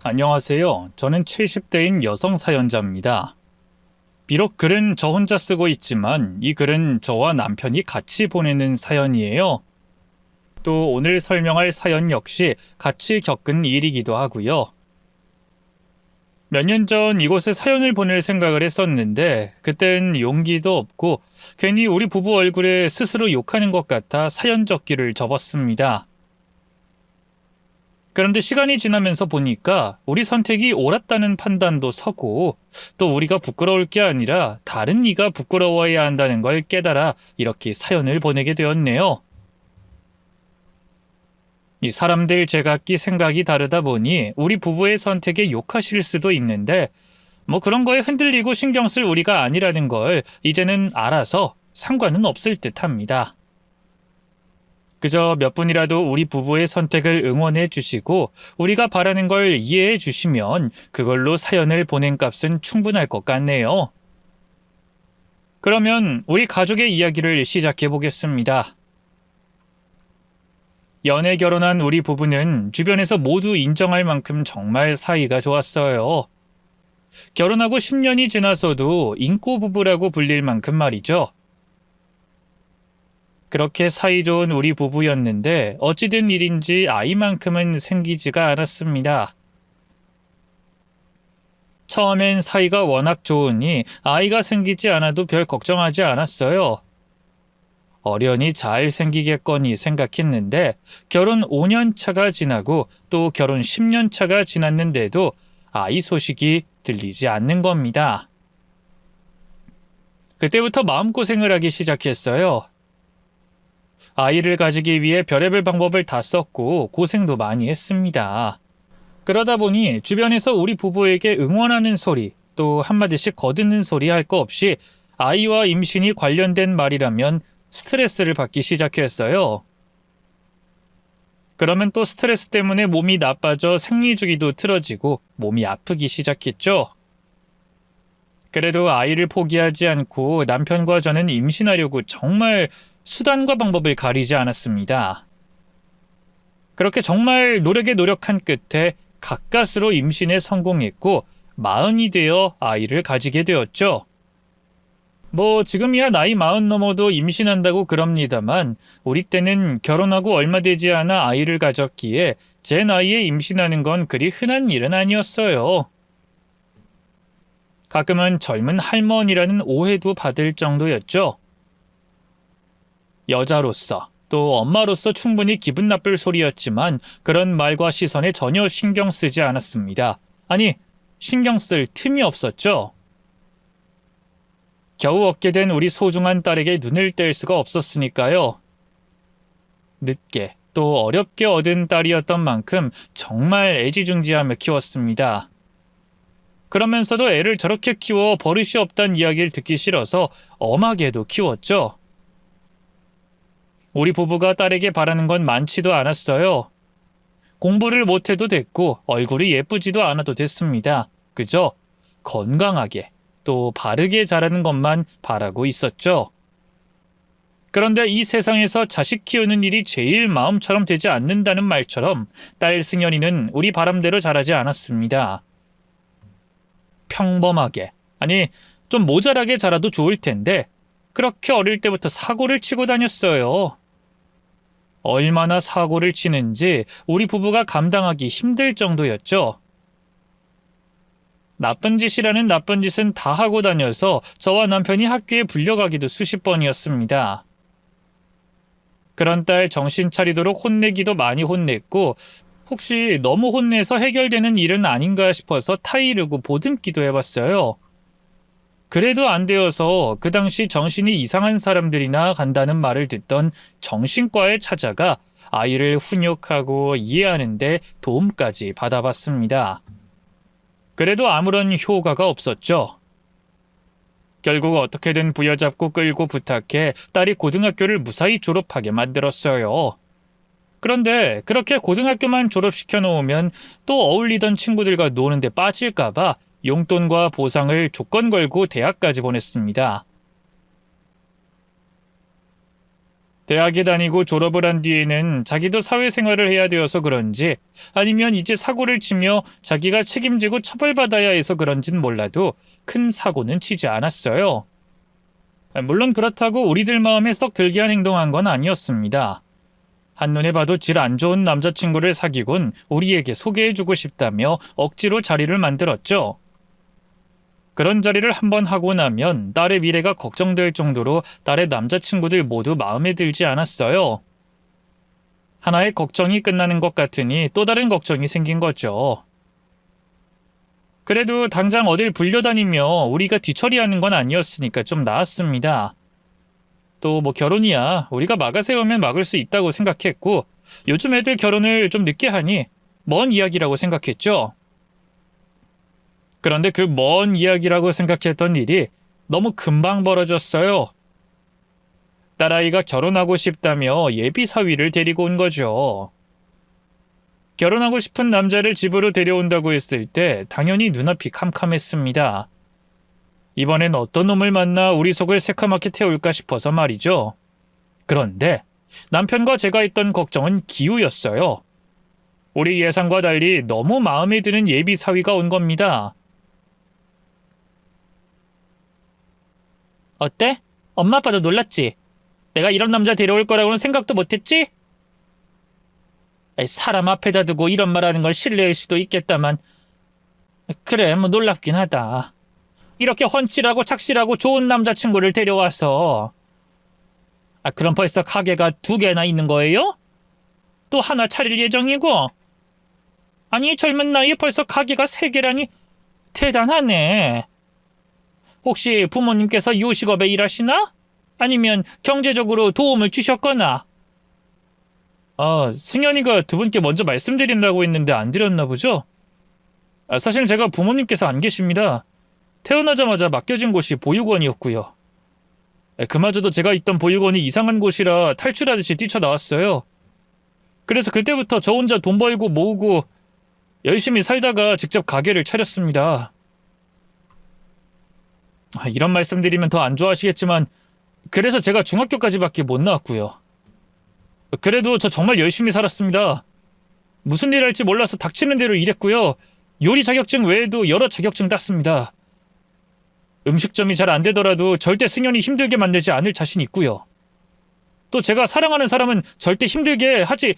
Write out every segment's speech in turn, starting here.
안녕하세요. 저는 70대인 여성 사연자입니다. 비록 글은 저 혼자 쓰고 있지만 이 글은 저와 남편이 같이 보내는 사연이에요. 또 오늘 설명할 사연 역시 같이 겪은 일이기도 하고요. 몇 년 전 이곳에 사연을 보낼 생각을 했었는데 그땐 용기도 없고 괜히 우리 부부 얼굴에 스스로 욕하는 것 같아 사연 적기를 접었습니다. 그런데 시간이 지나면서 보니까 우리 선택이 옳았다는 판단도 서고 또 우리가 부끄러울 게 아니라 다른 이가 부끄러워해야 한다는 걸 깨달아 이렇게 사연을 보내게 되었네요. 이 사람들 제각기 생각이 다르다 보니 우리 부부의 선택에 욕하실 수도 있는데 그런 거에 흔들리고 신경 쓸 우리가 아니라는 걸 이제는 알아서 상관은 없을 듯 합니다. 그저 몇 분이라도 우리 부부의 선택을 응원해 주시고 우리가 바라는 걸 이해해 주시면 그걸로 사연을 보낸 값은 충분할 것 같네요. 그러면 우리 가족의 이야기를 시작해 보겠습니다. 연애 결혼한 우리 부부는 주변에서 모두 인정할 만큼 정말 사이가 좋았어요. 결혼하고 10년이 지나서도 인꼬 부부라고 불릴 만큼 말이죠. 그렇게 사이좋은 우리 부부였는데 어찌된 일인지 아이만큼은 생기지가 않았습니다. 처음엔 사이가 워낙 좋으니 아이가 생기지 않아도 별 걱정하지 않았어요. 어련히 잘 생기겠거니 생각했는데 결혼 5년 차가 지나고 또 결혼 10년 차가 지났는데도 아이 소식이 들리지 않는 겁니다. 그때부터 마음고생을 하기 시작했어요. 아이를 가지기 위해 별의별 방법을 다 썼고 고생도 많이 했습니다. 그러다 보니 주변에서 우리 부부에게 응원하는 소리, 또 한마디씩 거드는 소리 할 거 없이 아이와 임신이 관련된 말이라면 스트레스를 받기 시작했어요. 그러면 또 스트레스 때문에 몸이 나빠져 생리주기도 틀어지고 몸이 아프기 시작했죠. 그래도 아이를 포기하지 않고 남편과 저는 임신하려고 정말 수단과 방법을 가리지 않았습니다. 그렇게 정말 노력에 노력한 끝에 가까스로 임신에 성공했고 40이 되어 아이를 가지게 되었죠. 지금이야 나이 40 넘어도 임신한다고 그럽니다만 우리 때는 결혼하고 얼마 되지 않아 아이를 가졌기에 제 나이에 임신하는 건 그리 흔한 일은 아니었어요. 가끔은 젊은 할머니라는 오해도 받을 정도였죠. 여자로서 또 엄마로서 충분히 기분 나쁠 소리였지만 그런 말과 시선에 전혀 신경 쓰지 않았습니다. 아니, 신경 쓸 틈이 없었죠. 겨우 얻게 된 우리 소중한 딸에게 눈을 뗄 수가 없었으니까요. 늦게 또 어렵게 얻은 딸이었던 만큼 정말 애지중지하며 키웠습니다. 그러면서도 애를 저렇게 키워 버릇이 없다는 이야기를 듣기 싫어서 엄하게도 키웠죠. 우리 부부가 딸에게 바라는 건 많지도 않았어요. 공부를 못해도 됐고 얼굴이 예쁘지도 않아도 됐습니다. 그저 건강하게 또 바르게 자라는 것만 바라고 있었죠. 그런데 이 세상에서 자식 키우는 일이 제일 마음처럼 되지 않는다는 말처럼 딸 승연이는 우리 바람대로 자라지 않았습니다. 평범하게, 아니 좀 모자라게 자라도 좋을 텐데 그렇게 어릴 때부터 사고를 치고 다녔어요. 얼마나 사고를 치는지 우리 부부가 감당하기 힘들 정도였죠. 나쁜 짓이라는 나쁜 짓은 다 하고 다녀서 저와 남편이 학교에 불려가기도 수십 번이었습니다. 그런 딸 정신 차리도록 혼내기도 많이 혼냈고 혹시 너무 혼내서 해결되는 일은 아닌가 싶어서 타이르고 보듬기도 해봤어요. 그래도 안 되어서 그 당시 정신이 이상한 사람들이나 간다는 말을 듣던 정신과에 찾아가 아이를 훈육하고 이해하는 데 도움까지 받아봤습니다. 그래도 아무런 효과가 없었죠. 결국 어떻게든 부여잡고 끌고 부탁해 딸이 고등학교를 무사히 졸업하게 만들었어요. 그런데 그렇게 고등학교만 졸업시켜 놓으면 또 어울리던 친구들과 노는데 빠질까봐 용돈과 보상을 조건 걸고 대학까지 보냈습니다. 대학에 다니고 졸업을 한 뒤에는 자기도 사회생활을 해야 되어서 그런지 아니면 이제 사고를 치며 자기가 책임지고 처벌받아야 해서 그런진 몰라도 큰 사고는 치지 않았어요. 물론 그렇다고 우리들 마음에 썩 들게 한 행동한 건 아니었습니다. 한눈에 봐도 질 안 좋은 남자친구를 사귀곤 우리에게 소개해주고 싶다며 억지로 자리를 만들었죠. 그런 자리를 한번 하고 나면 딸의 미래가 걱정될 정도로 딸의 남자친구들 모두 마음에 들지 않았어요. 하나의 걱정이 끝나는 것 같으니 또 다른 걱정이 생긴 거죠. 그래도 당장 어딜 불려다니며 우리가 뒤처리하는 건 아니었으니까 좀 나았습니다. 또 뭐 결혼이야 우리가 막아세우면 막을 수 있다고 생각했고 요즘 애들 결혼을 좀 늦게 하니 먼 이야기라고 생각했죠. 그런데 그 먼 이야기라고 생각했던 일이 너무 금방 벌어졌어요. 딸아이가 결혼하고 싶다며 예비 사위를 데리고 온 거죠. 결혼하고 싶은 남자를 집으로 데려온다고 했을 때 당연히 눈앞이 캄캄했습니다. 이번엔 어떤 놈을 만나 우리 속을 새카맣게 태울까 싶어서 말이죠. 그런데 남편과 제가 했던 걱정은 기우였어요. 우리 예상과 달리 너무 마음에 드는 예비 사위가 온 겁니다. 어때? 엄마 아빠도 놀랐지? 내가 이런 남자 데려올 거라고는 생각도 못했지? 사람 앞에다 두고 이런 말하는 건 실례일 수도 있겠다만 그래 뭐 놀랍긴 하다. 이렇게 훤칠하고 착실하고 좋은 남자친구를 데려와서 그럼 벌써 가게가 2개나 있는 거예요? 또 하나 차릴 예정이고? 아니 젊은 나이에 벌써 가게가 3개라니 대단하네. 혹시 부모님께서 요식업에 일하시나? 아니면 경제적으로 도움을 주셨거나? 승현이가 두 분께 먼저 말씀드린다고 했는데 안 드렸나 보죠? 사실 제가 부모님께서 안 계십니다. 태어나자마자 맡겨진 곳이 보육원이었고요. 그마저도 제가 있던 보육원이 이상한 곳이라 탈출하듯이 뛰쳐나왔어요. 그래서 그때부터 저 혼자 돈 벌고 모으고 열심히 살다가 직접 가게를 차렸습니다. 이런 말씀드리면 더 안 좋아하시겠지만 그래서 제가 중학교까지밖에 못 나왔고요. 그래도 저 정말 열심히 살았습니다. 무슨 일 할지 몰라서 닥치는 대로 일했고요. 요리 자격증 외에도 여러 자격증 땄습니다. 음식점이 잘 안 되더라도 절대 승현이 힘들게 만들지 않을 자신 있고요. 또 제가 사랑하는 사람은 절대 힘들게 하지...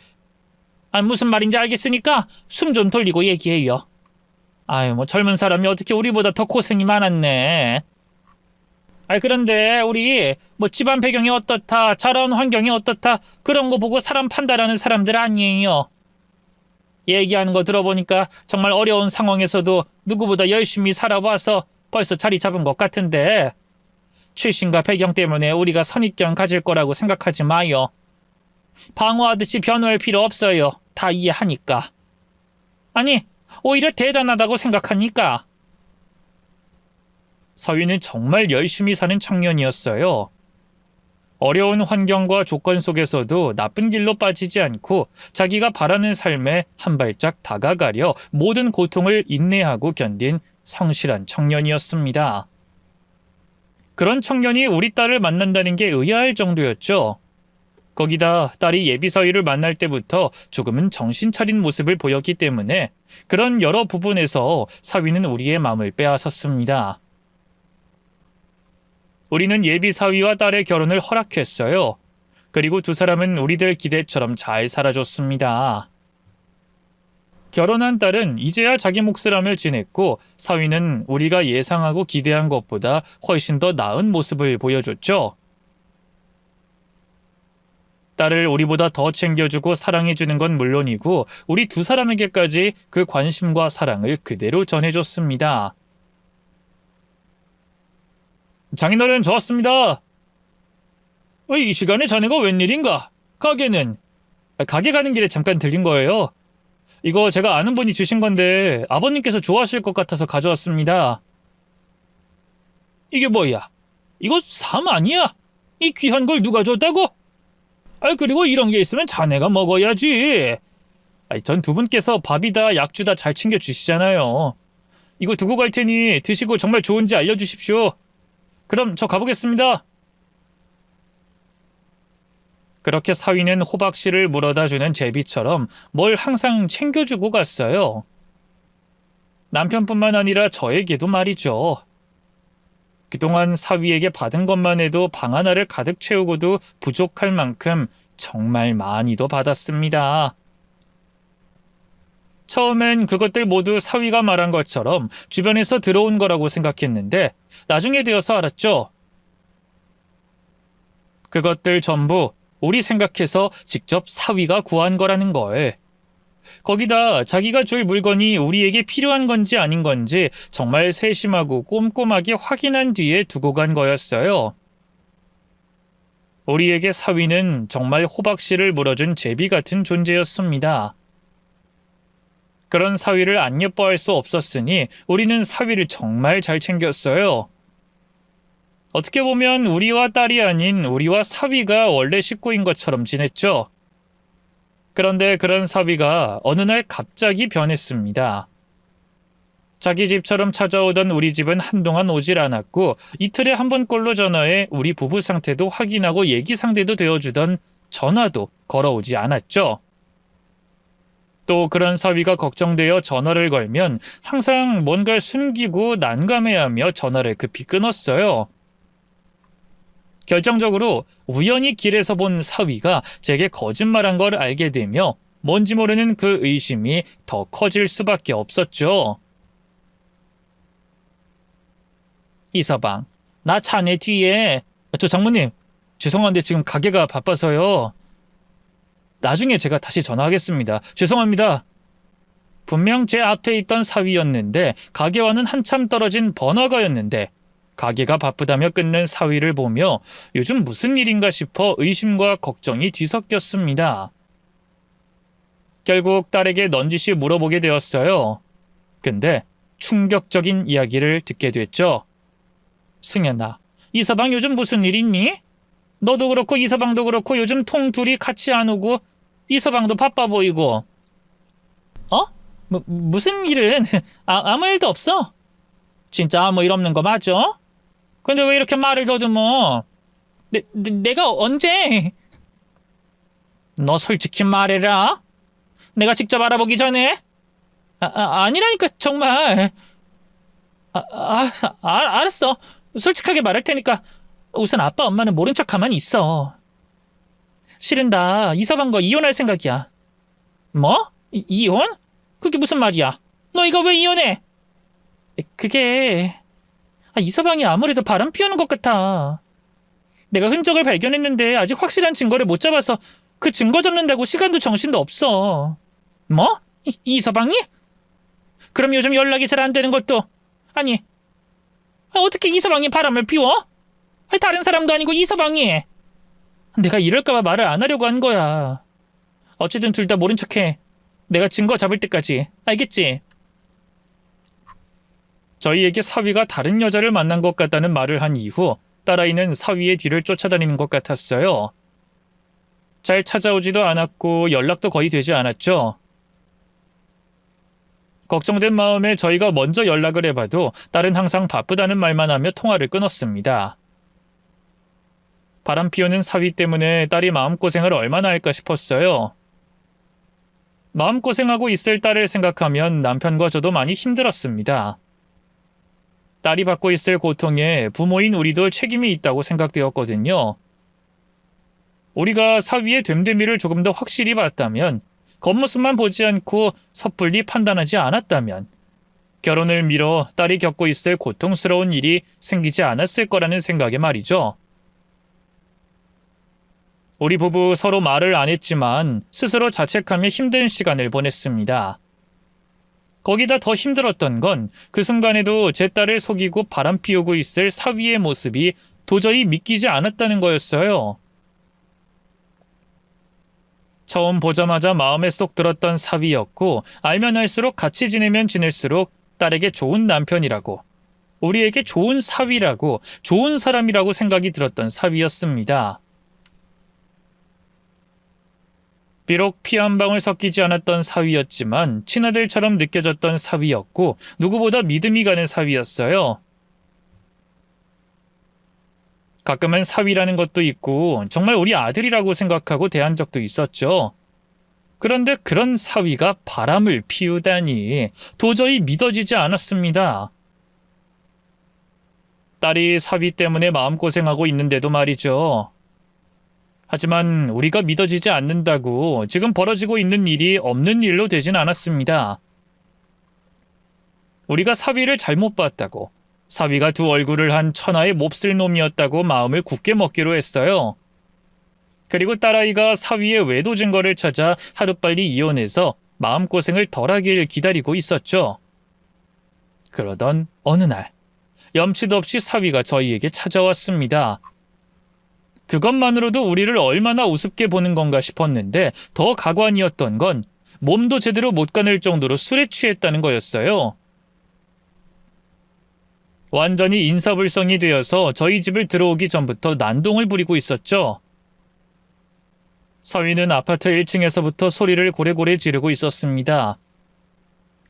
무슨 말인지 알겠으니까 숨 좀 돌리고 얘기해요. 뭐 젊은 사람이 어떻게 우리보다 더 고생이 많았네. 그런데 우리 뭐 집안 배경이 어떻다, 자라온 환경이 어떻다 그런 거 보고 사람 판단하는 사람들 아니에요. 얘기하는 거 들어보니까 정말 어려운 상황에서도 누구보다 열심히 살아와서 벌써 자리 잡은 것 같은데 출신과 배경 때문에 우리가 선입견 가질 거라고 생각하지 마요. 방어하듯이 변호할 필요 없어요. 다 이해하니까. 아니, 오히려 대단하다고 생각하니까. 서윤은 정말 열심히 사는 청년이었어요. 어려운 환경과 조건 속에서도 나쁜 길로 빠지지 않고 자기가 바라는 삶에 한 발짝 다가가려 모든 고통을 인내하고 견딘 성실한 청년이었습니다. 그런 청년이 우리 딸을 만난다는 게 의아할 정도였죠. 거기다 딸이 예비사위를 만날 때부터 조금은 정신 차린 모습을 보였기 때문에 그런 여러 부분에서 사위는 우리의 마음을 빼앗았습니다. 우리는 예비사위와 딸의 결혼을 허락했어요. 그리고 두 사람은 우리들 기대처럼 잘 살아줬습니다. 결혼한 딸은 이제야 자기 몫을 지냈고 사위는 우리가 예상하고 기대한 것보다 훨씬 더 나은 모습을 보여줬죠. 딸을 우리보다 더 챙겨주고 사랑해주는 건 물론이고 우리 두 사람에게까지 그 관심과 사랑을 그대로 전해줬습니다. 장인어른 좋았습니다. 이 시간에 자네가 웬일인가? 가게는? 가게 가는 길에 잠깐 들린 거예요. 이거 제가 아는 분이 주신 건데 아버님께서 좋아하실 것 같아서 가져왔습니다. 이게 뭐야? 이거 삶 아니야? 이 귀한 걸 누가 줬다고? 그리고 이런 게 있으면 자네가 먹어야지. 전 두 분께서 밥이다 약주다 잘 챙겨주시잖아요. 이거 두고 갈 테니 드시고 정말 좋은지 알려주십시오. 그럼 저 가보겠습니다. 그렇게 사위는 호박씨를 물어다 주는 제비처럼 뭘 항상 챙겨주고 갔어요. 남편뿐만 아니라 저에게도 말이죠. 그동안 사위에게 받은 것만 해도 방 하나를 가득 채우고도 부족할 만큼 정말 많이도 받았습니다. 처음엔 그것들 모두 사위가 말한 것처럼 주변에서 들어온 거라고 생각했는데 나중에 되어서 알았죠. 그것들 전부 우리 생각해서 직접 사위가 구한 거라는 걸. 거기다 자기가 줄 물건이 우리에게 필요한 건지 아닌 건지 정말 세심하고 꼼꼼하게 확인한 뒤에 두고 간 거였어요. 우리에게 사위는 정말 호박씨를 물어준 제비 같은 존재였습니다. 그런 사위를 안 예뻐할 수 없었으니 우리는 사위를 정말 잘 챙겼어요. 어떻게 보면 우리와 딸이 아닌 우리와 사위가 원래 식구인 것처럼 지냈죠. 그런데 그런 사위가 어느 날 갑자기 변했습니다. 자기 집처럼 찾아오던 우리 집은 한동안 오질 않았고 이틀에 한 번꼴로 전화해 우리 부부 상태도 확인하고 얘기 상대도 되어주던 전화도 걸어오지 않았죠. 또 그런 사위가 걱정되어 전화를 걸면 항상 뭔가를 숨기고 난감해하며 전화를 급히 끊었어요. 결정적으로 우연히 길에서 본 사위가 제게 거짓말한 걸 알게 되며 뭔지 모르는 그 의심이 더 커질 수밖에 없었죠. 이서방, 나 자네 뒤에. 저 장모님, 죄송한데 지금 가게가 바빠서요. 나중에 제가 다시 전화하겠습니다. 죄송합니다. 분명 제 앞에 있던 사위였는데 가게와는 한참 떨어진 번화가였는데 가게가 바쁘다며 끊는 사위를 보며 요즘 무슨 일인가 싶어 의심과 걱정이 뒤섞였습니다. 결국 딸에게 넌지시 물어보게 되었어요. 근데 충격적인 이야기를 듣게 됐죠. 승현아, 이서방 요즘 무슨 일 있니? 너도 그렇고 이서방도 그렇고 요즘 통 둘이 같이 안 오고 이서방도 바빠 보이고. 무슨 일은? 아무 일도 없어. 진짜 아무 일 없는 거 맞아? 근데 왜 이렇게 말을 더듬어? 내가 언제? 너 솔직히 말해라. 내가 직접 알아보기 전에? 아니라니까 정말. 알았어. 솔직하게 말할 테니까 우선 아빠 엄마는 모른 척 가만히 있어. 실은 나 이서방과 이혼할 생각이야. 뭐? 이혼? 그게 무슨 말이야? 너희가 왜 이혼해? 그게 이서방이 아무래도 바람 피우는 것 같아. 내가 흔적을 발견했는데 아직 확실한 증거를 못 잡아서 그 증거 잡는다고 시간도 정신도 없어. 뭐? 이서방이? 그럼 요즘 연락이 잘 안 되는 것도 아니 어떻게 이서방이 바람을 피워? 다른 사람도 아니고 이서방이. 내가 이럴까봐 말을 안 하려고 한 거야. 어쨌든 둘 다 모른 척해. 내가 증거 잡을 때까지. 알겠지? 저희에게 사위가 다른 여자를 만난 것 같다는 말을 한 이후 딸아이는 사위의 뒤를 쫓아다니는 것 같았어요. 잘 찾아오지도 않았고 연락도 거의 되지 않았죠. 걱정된 마음에 저희가 먼저 연락을 해봐도 딸은 항상 바쁘다는 말만 하며 통화를 끊었습니다. 바람 피우는 사위 때문에 딸이 마음고생을 얼마나 할까 싶었어요. 마음고생하고 있을 딸을 생각하면 남편과 저도 많이 힘들었습니다. 딸이 받고 있을 고통에 부모인 우리도 책임이 있다고 생각되었거든요. 우리가 사위의 됨됨이를 조금 더 확실히 봤다면, 겉모습만 보지 않고 섣불리 판단하지 않았다면 결혼을 미뤄 딸이 겪고 있을 고통스러운 일이 생기지 않았을 거라는 생각에 말이죠. 우리 부부 서로 말을 안 했지만 스스로 자책하며 힘든 시간을 보냈습니다. 거기다 더 힘들었던 건 그 순간에도 제 딸을 속이고 바람 피우고 있을 사위의 모습이 도저히 믿기지 않았다는 거였어요. 처음 보자마자 마음에 쏙 들었던 사위였고 알면 알수록 같이 지내면 지낼수록 딸에게 좋은 남편이라고, 우리에게 좋은 사위라고, 좋은 사람이라고 생각이 들었던 사위였습니다. 비록 피 한 방울 섞이지 않았던 사위였지만 친아들처럼 느껴졌던 사위였고 누구보다 믿음이 가는 사위였어요. 가끔은 사위라는 것도 있고 정말 우리 아들이라고 생각하고 대한 적도 있었죠. 그런데 그런 사위가 바람을 피우다니 도저히 믿어지지 않았습니다. 딸이 사위 때문에 마음고생하고 있는데도 말이죠. 하지만 우리가 믿어지지 않는다고 지금 벌어지고 있는 일이 없는 일로 되진 않았습니다. 우리가 사위를 잘못 봤다고, 사위가 두 얼굴을 한 천하의 몹쓸 놈이었다고 마음을 굳게 먹기로 했어요. 그리고 딸아이가 사위의 외도 증거를 찾아 하루빨리 이혼해서 마음고생을 덜하길 기다리고 있었죠. 그러던 어느 날 염치도 없이 사위가 저희에게 찾아왔습니다. 그것만으로도 우리를 얼마나 우습게 보는 건가 싶었는데 더 가관이었던 건 몸도 제대로 못 가눌 정도로 술에 취했다는 거였어요. 완전히 인사불성이 되어서 저희 집을 들어오기 전부터 난동을 부리고 있었죠. 사위는 아파트 1층에서부터 소리를 고래고래 지르고 있었습니다.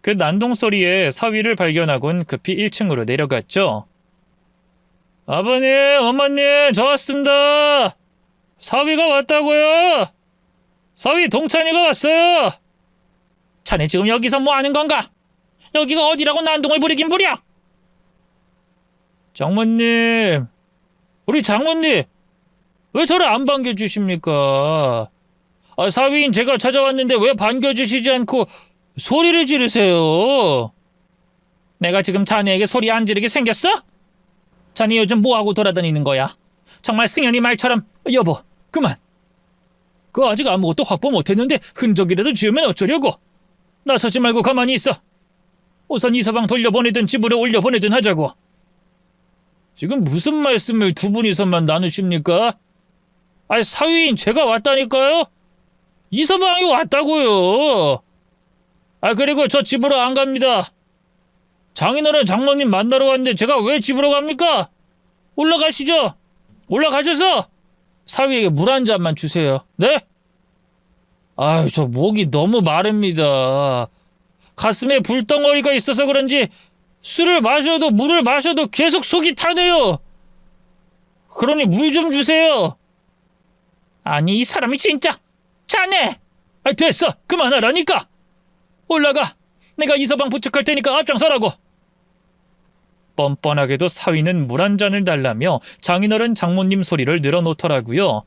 그 난동 소리에 사위를 발견하곤 급히 1층으로 내려갔죠. 아버님, 어머님, 저 왔습니다. 사위가 왔다고요. 사위 동찬이가 왔어요. 자네 지금 여기서 뭐 하는 건가? 여기가 어디라고 난동을 부리긴 부려. 장모님, 우리 장모님, 왜 저를 안 반겨주십니까? 사위인 제가 찾아왔는데 왜 반겨주시지 않고 소리를 지르세요? 내가 지금 자네에게 소리 안 지르게 생겼어? 자네 요즘 뭐하고 돌아다니는 거야? 정말 승현이 말처럼. 여보, 그만. 그거 아직 아무것도 확보 못했는데 흔적이라도 지우면 어쩌려고. 나서지 말고 가만히 있어. 우선 이 서방 돌려보내든 집으로 올려보내든 하자고. 지금 무슨 말씀을 두 분이서만 나누십니까? 사위인 제가 왔다니까요? 이 서방이 왔다고요. 그리고 저 집으로 안 갑니다. 장인어른 장모님 만나러 왔는데 제가 왜 집으로 갑니까? 올라가시죠. 올라가셔서 사위에게 물 한 잔만 주세요. 네? 저 목이 너무 마릅니다. 가슴에 불덩어리가 있어서 그런지 술을 마셔도 물을 마셔도 계속 속이 타네요. 그러니 물 좀 주세요. 아니, 이 사람이 진짜. 자네! 됐어. 그만하라니까. 올라가. 내가 이서방 부축할 테니까 앞장서라고. 뻔뻔하게도 사위는 물 한 잔을 달라며 장인어른 장모님 소리를 늘어놓더라고요.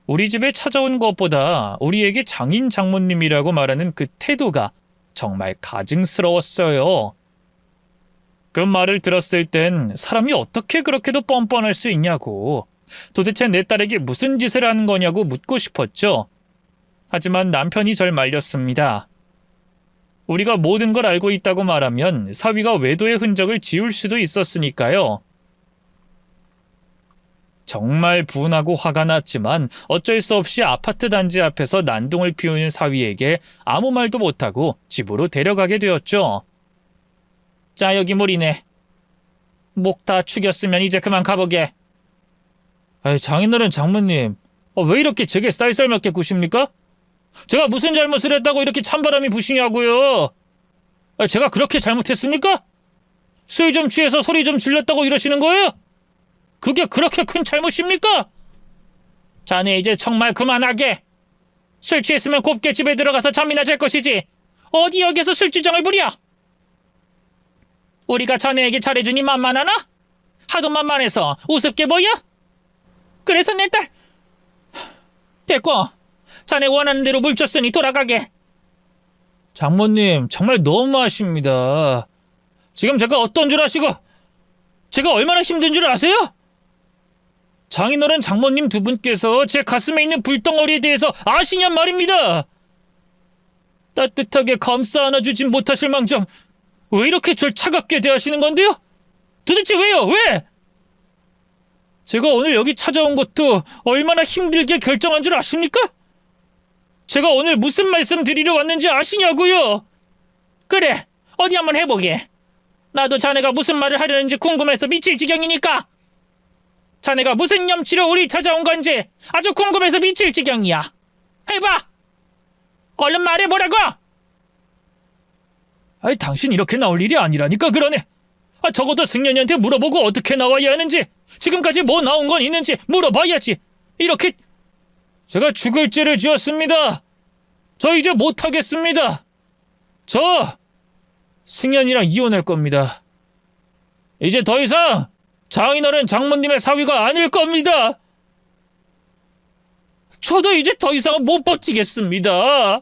우리 집에 찾아온 것보다 우리에게 장인 장모님이라고 말하는 그 태도가 정말 가증스러웠어요. 그 말을 들었을 땐 사람이 어떻게 그렇게도 뻔뻔할 수 있냐고, 도대체 내 딸에게 무슨 짓을 하는 거냐고 묻고 싶었죠. 하지만 남편이 절 말렸습니다. 우리가 모든 걸 알고 있다고 말하면 사위가 외도의 흔적을 지울 수도 있었으니까요. 정말 분하고 화가 났지만 어쩔 수 없이 아파트 단지 앞에서 난동을 피우는 사위에게 아무 말도 못하고 집으로 데려가게 되었죠. 자, 여기 물이네. 목 다 축였으면 이제 그만 가보게. 장인어른 장모님, 왜 이렇게 제게 쌀쌀맞게 구십니까? 제가 무슨 잘못을 했다고 이렇게 찬바람이 부시냐고요. 제가 그렇게 잘못했습니까? 술 좀 취해서 소리 좀 질렀다고 이러시는 거예요? 그게 그렇게 큰 잘못입니까? 자네 이제 정말 그만하게. 술 취했으면 곱게 집에 들어가서 잠이나 잘 것이지. 어디 여기서 술주정을 부려? 우리가 자네에게 잘해주니 만만하나? 하도 만만해서 우습게 보여? 그래서 내 딸. 됐고, 자네 원하는 대로 물 줬으니 돌아가게. 장모님, 정말 너무하십니다. 지금 제가 어떤 줄 아시고 제가 얼마나 힘든 줄 아세요? 장인어른 장모님 두 분께서 제 가슴에 있는 불덩어리에 대해서 아시냔 말입니다. 따뜻하게 감싸 안아주진 못하실 망정 왜 이렇게 절 차갑게 대하시는 건데요? 도대체 왜요? 왜? 제가 오늘 여기 찾아온 것도 얼마나 힘들게 결정한 줄 아십니까? 제가 오늘 무슨 말씀 드리러 왔는지 아시냐고요? 그래, 어디 한번 해보게. 나도 자네가 무슨 말을 하려는지 궁금해서 미칠 지경이니까. 자네가 무슨 염치로 우리 찾아온 건지 아주 궁금해서 미칠 지경이야. 해봐. 얼른 말해보라고. 당신 이렇게 나올 일이 아니라니까 그러네. 적어도 승연이한테 물어보고 어떻게 나와야 하는지, 지금까지 뭐 나온 건 있는지 물어봐야지. 이렇게 제가 죽을 죄를 지었습니다. 저 이제 못하겠습니다. 저 승연이랑 이혼할 겁니다. 이제 더 이상 장인어른 장모님의 사위가 아닐 겁니다. 저도 이제 더 이상은 못 버티겠습니다.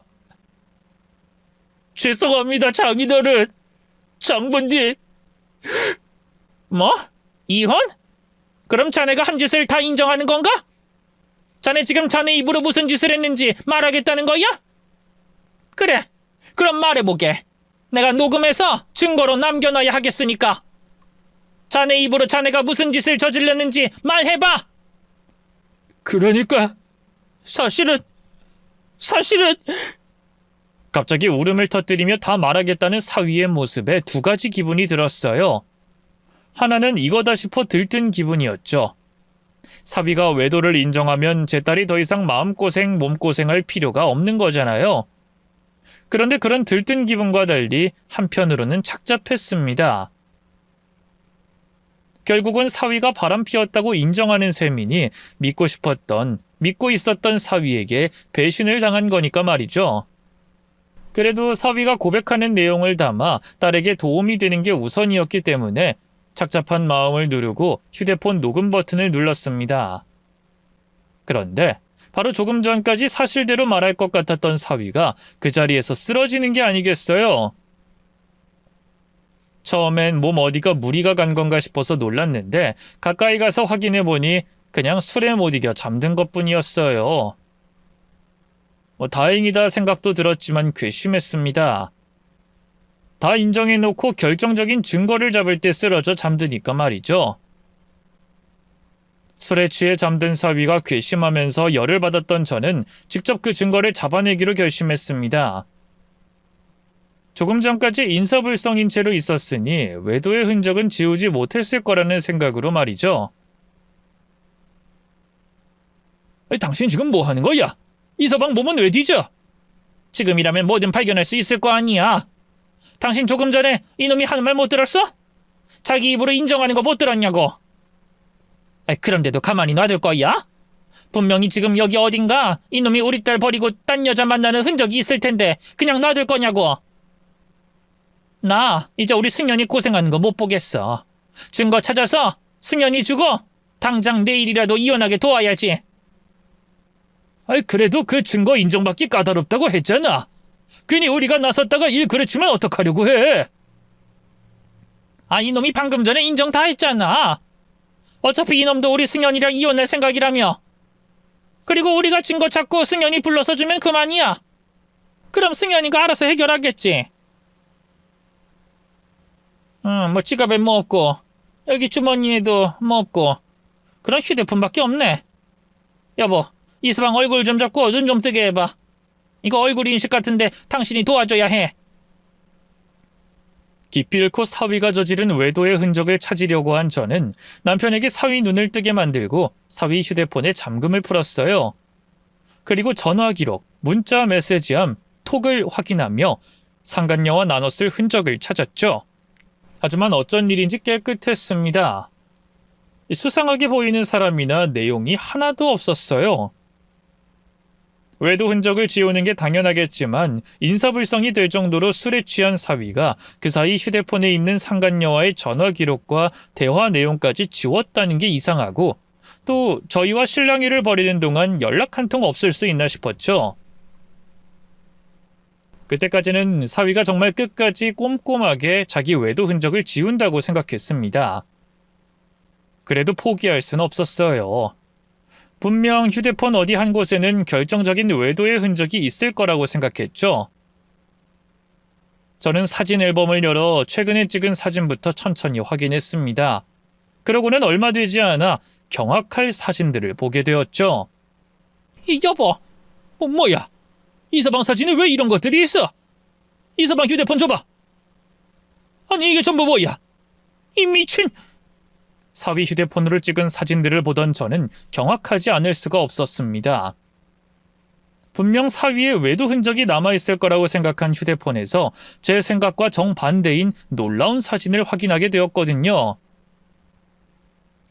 죄송합니다, 장인어른, 장모님. 뭐? 이혼? 그럼 자네가 한 짓을 다 인정하는 건가? 자네 지금 자네 입으로 무슨 짓을 했는지 말하겠다는 거야? 그래, 그럼 말해보게. 내가 녹음해서 증거로 남겨놔야 하겠으니까. 자네 입으로 자네가 무슨 짓을 저질렀는지 말해봐. 그러니까 사실은 갑자기 울음을 터뜨리며 다 말하겠다는 사위의 모습에 두 가지 기분이 들었어요. 하나는 이거다 싶어 들뜬 기분이었죠. 사위가 외도를 인정하면 제 딸이 더 이상 마음고생, 몸고생할 필요가 없는 거잖아요. 그런데 그런 들뜬 기분과 달리 한편으로는 착잡했습니다. 결국은 사위가 바람피웠다고 인정하는 셈이니 믿고 있었던 사위에게 배신을 당한 거니까 말이죠. 그래도 사위가 고백하는 내용을 담아 딸에게 도움이 되는 게 우선이었기 때문에 착잡한 마음을 누르고 휴대폰 녹음 버튼을 눌렀습니다. 그런데 바로 조금 전까지 사실대로 말할 것 같았던 사위가 그 자리에서 쓰러지는 게 아니겠어요. 처음엔 몸 어디가 무리가 간 건가 싶어서 놀랐는데 가까이 가서 확인해 보니 그냥 술에 못 이겨 잠든 것뿐이었어요. 다행이다 생각도 들었지만 괘씸했습니다. 다 인정해놓고 결정적인 증거를 잡을 때 쓰러져 잠드니까 말이죠. 술에 취해 잠든 사위가 괘씸하면서 열을 받았던 저는 직접 그 증거를 잡아내기로 결심했습니다. 조금 전까지 인사불성인 채로 있었으니 외도의 흔적은 지우지 못했을 거라는 생각으로 말이죠. 당신 지금 뭐 하는 거야? 이서방 몸은 왜 뒤져? 지금이라면 뭐든 발견할 수 있을 거 아니야. 당신 조금 전에 이놈이 하는 말 못 들었어? 자기 입으로 인정하는 거 못 들었냐고. 그런데도 가만히 놔둘 거야? 분명히 지금 여기 어딘가 이놈이 우리 딸 버리고 딴 여자 만나는 흔적이 있을 텐데 그냥 놔둘 거냐고. 나 이제 우리 승연이 고생하는 거 못 보겠어. 증거 찾아서 승연이 주고 당장 내일이라도 이혼하게 도와야지. 그래도 그 증거 인정받기 까다롭다고 했잖아. 괜히 우리가 나섰다가 일 그르치면 어떡하려고 해. 이놈이 방금 전에 인정 다 했잖아. 어차피 이놈도 우리 승연이랑 이혼할 생각이라며. 그리고 우리가 증거 찾고 승연이 불러서 주면 그만이야. 그럼 승연이가 알아서 해결하겠지. 뭐 지갑에 뭐 없고 여기 주머니에도 뭐 없고 그런 휴대폰밖에 없네. 여보, 이서방 얼굴 좀 잡고 눈 좀 뜨게 해봐. 이거 얼굴 인식 같은데 당신이 도와줘야 해. 기필코 사위가 저지른 외도의 흔적을 찾으려고 한 저는 남편에게 사위 눈을 뜨게 만들고 사위 휴대폰에 잠금을 풀었어요. 그리고 전화 기록, 문자 메시지함, 톡을 확인하며 상간녀와 나눴을 흔적을 찾았죠. 하지만 어쩐 일인지 깨끗했습니다. 수상하게 보이는 사람이나 내용이 하나도 없었어요. 외도 흔적을 지우는 게 당연하겠지만 인사불성이 될 정도로 술에 취한 사위가 그 사이 휴대폰에 있는 상간녀와의 전화 기록과 대화 내용까지 지웠다는 게 이상하고 또 저희와 실랑이를 벌이는 동안 연락 한 통 없을 수 있나 싶었죠. 그때까지는 사위가 정말 끝까지 꼼꼼하게 자기 외도 흔적을 지운다고 생각했습니다. 그래도 포기할 수는 없었어요. 분명 휴대폰 어디 한 곳에는 결정적인 외도의 흔적이 있을 거라고 생각했죠. 저는 사진 앨범을 열어 최근에 찍은 사진부터 천천히 확인했습니다. 그러고는 얼마 되지 않아 경악할 사진들을 보게 되었죠. 여보, 뭐야? 이서방 사진에 왜 이런 것들이 있어? 이서방 휴대폰 줘봐. 아니 이게 전부 뭐야? 이 미친... 사위 휴대폰으로 찍은 사진들을 보던 저는 경악하지 않을 수가 없었습니다. 분명 사위의 외도 흔적이 남아있을 거라고 생각한 휴대폰에서 제 생각과 정반대인 놀라운 사진을 확인하게 되었거든요.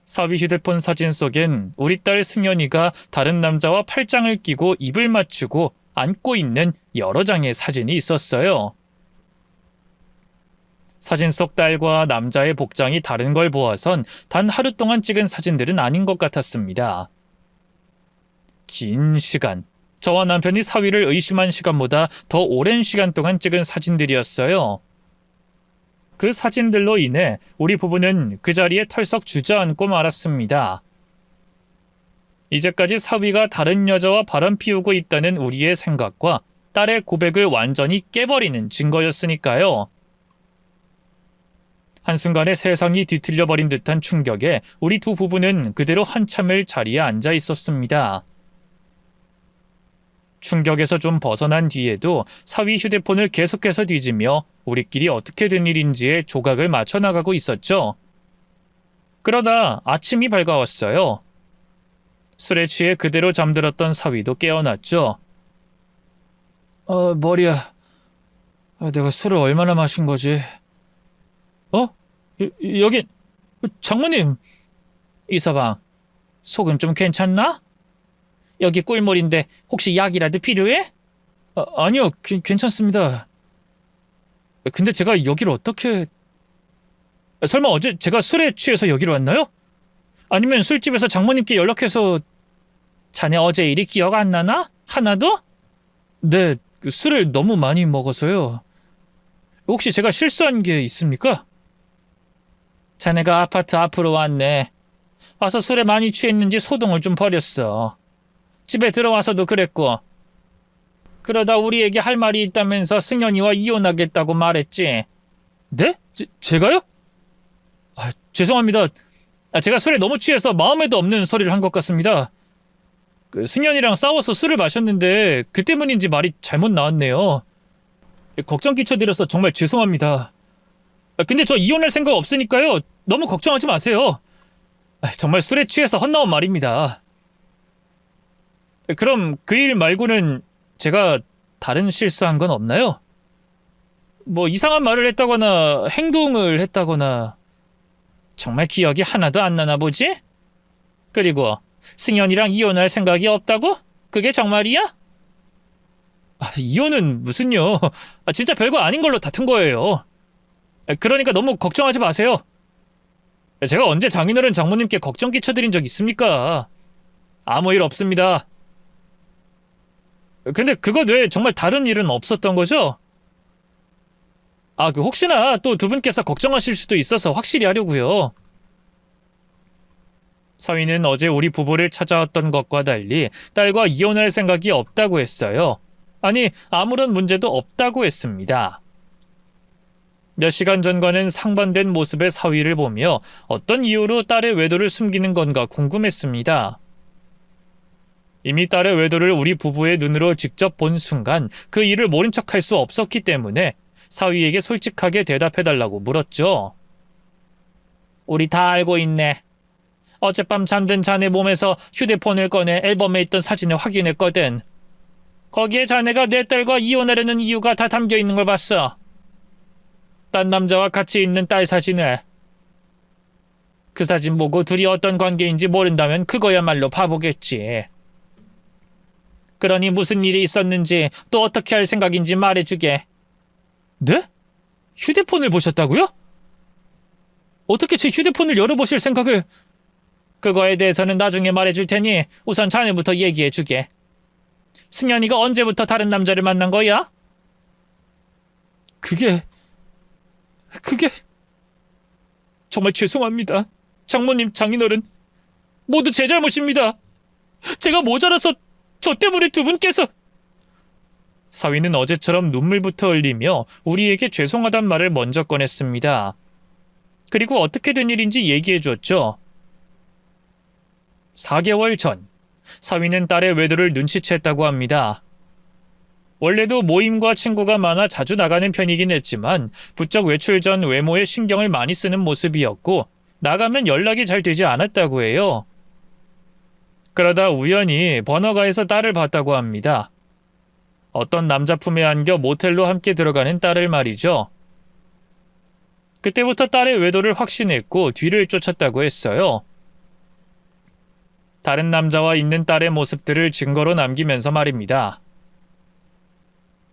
사위 휴대폰 사진 속엔 우리 딸 승연이가 다른 남자와 팔짱을 끼고 입을 맞추고 안고 있는 여러 장의 사진이 있었어요. 사진 속 딸과 남자의 복장이 다른 걸 보아선 단 하루 동안 찍은 사진들은 아닌 것 같았습니다. 긴 시간, 저와 남편이 사위를 의심한 시간보다 더 오랜 시간 동안 찍은 사진들이었어요. 그 사진들로 인해 우리 부부는 그 자리에 털썩 주저앉고 말았습니다. 이제까지 사위가 다른 여자와 바람 피우고 있다는 우리의 생각과 딸의 고백을 완전히 깨버리는 증거였으니까요. 한순간에 세상이 뒤틀려버린 듯한 충격에 우리 두 부부는 그대로 한참을 자리에 앉아 있었습니다. 충격에서 좀 벗어난 뒤에도 사위 휴대폰을 계속해서 뒤지며 우리끼리 어떻게 된 일인지에 조각을 맞춰 나가고 있었죠. 그러다 아침이 밝아왔어요. 술에 취해 그대로 잠들었던 사위도 깨어났죠. 머리야. 내가 술을 얼마나 마신 거지? 여긴 장모님. 이서방, 속은 좀 괜찮나? 여기 꿀물인데 혹시 약이라도 필요해? 아니요, 괜찮습니다. 근데 제가 여기를 어떻게... 설마 어제 제가 술에 취해서 여기로 왔나요? 아니면 술집에서 장모님께 연락해서... 자네 어제 일이 기억 안 나나? 하나도? 네, 술을 너무 많이 먹어서요. 혹시 제가 실수한 게 있습니까? 자네가 아파트 앞으로 왔네. 와서 술에 많이 취했는지 소동을 좀 벌였어. 집에 들어와서도 그랬고. 그러다 우리에게 할 말이 있다면서 승연이와 이혼하겠다고 말했지. 네? 제가요? 죄송합니다. 제가 술에 너무 취해서 마음에도 없는 소리를 한 것 같습니다. 승연이랑 싸워서 술을 마셨는데 그 때문인지 말이 잘못 나왔네요. 걱정 끼쳐드려서 정말 죄송합니다. 근데 저 이혼할 생각 없으니까요. 너무 걱정하지 마세요. 정말 술에 취해서 헛나온 말입니다. 그럼 그 일 말고는 제가 다른 실수한 건 없나요? 뭐 이상한 말을 했다거나 행동을 했다거나 정말 기억이 하나도 안 나나 보지? 그리고 승연이랑 이혼할 생각이 없다고? 그게 정말이야? 이혼은 무슨요. 진짜 별거 아닌 걸로 다툰 거예요. 그러니까 너무 걱정하지 마세요. 제가 언제 장인어른 장모님께 걱정 끼쳐드린 적 있습니까? 아무 일 없습니다. 근데 그것 외에 정말 다른 일은 없었던 거죠? 혹시나 또 두 분께서 걱정하실 수도 있어서 확실히 하려고요. 사위는 어제 우리 부부를 찾아왔던 것과 달리 딸과 이혼할 생각이 없다고 했어요. 아니, 아무런 문제도 없다고 했습니다. 몇 시간 전과는 상반된 모습의 사위를 보며 어떤 이유로 딸의 외도를 숨기는 건가 궁금했습니다. 이미 딸의 외도를 우리 부부의 눈으로 직접 본 순간 그 일을 모른 척할 수 없었기 때문에 사위에게 솔직하게 대답해달라고 물었죠. 우리 다 알고 있네. 어젯밤 잠든 자네 몸에서 휴대폰을 꺼내 앨범에 있던 사진을 확인했거든. 거기에 자네가 내 딸과 이혼하려는 이유가 다 담겨 있는 걸 봤어. 딴 남자와 같이 있는 딸 사진을. 그 사진 보고 둘이 어떤 관계인지 모른다면 그거야말로 바보겠지. 그러니 무슨 일이 있었는지 또 어떻게 할 생각인지 말해주게. 네? 휴대폰을 보셨다고요? 어떻게 제 휴대폰을 열어보실 생각을... 그거에 대해서는 나중에 말해줄 테니 우선 자네부터 얘기해주게. 승연이가 언제부터 다른 남자를 만난 거야? 그게... 정말 죄송합니다. 장모님, 장인어른. 모두 제 잘못입니다. 제가 모자라서 저 때문에 두 분께서... 사위는 어제처럼 눈물부터 흘리며 우리에게 죄송하단 말을 먼저 꺼냈습니다. 그리고 어떻게 된 일인지 얘기해줬죠. 4개월 전, 사위는 딸의 외도를 눈치챘다고 합니다. 원래도 모임과 친구가 많아 자주 나가는 편이긴 했지만 부쩍 외출 전 외모에 신경을 많이 쓰는 모습이었고 나가면 연락이 잘 되지 않았다고 해요. 그러다 우연히 번화가에서 딸을 봤다고 합니다. 어떤 남자 품에 안겨 모텔로 함께 들어가는 딸을 말이죠. 그때부터 딸의 외도를 확신했고 뒤를 쫓았다고 했어요. 다른 남자와 있는 딸의 모습들을 증거로 남기면서 말입니다.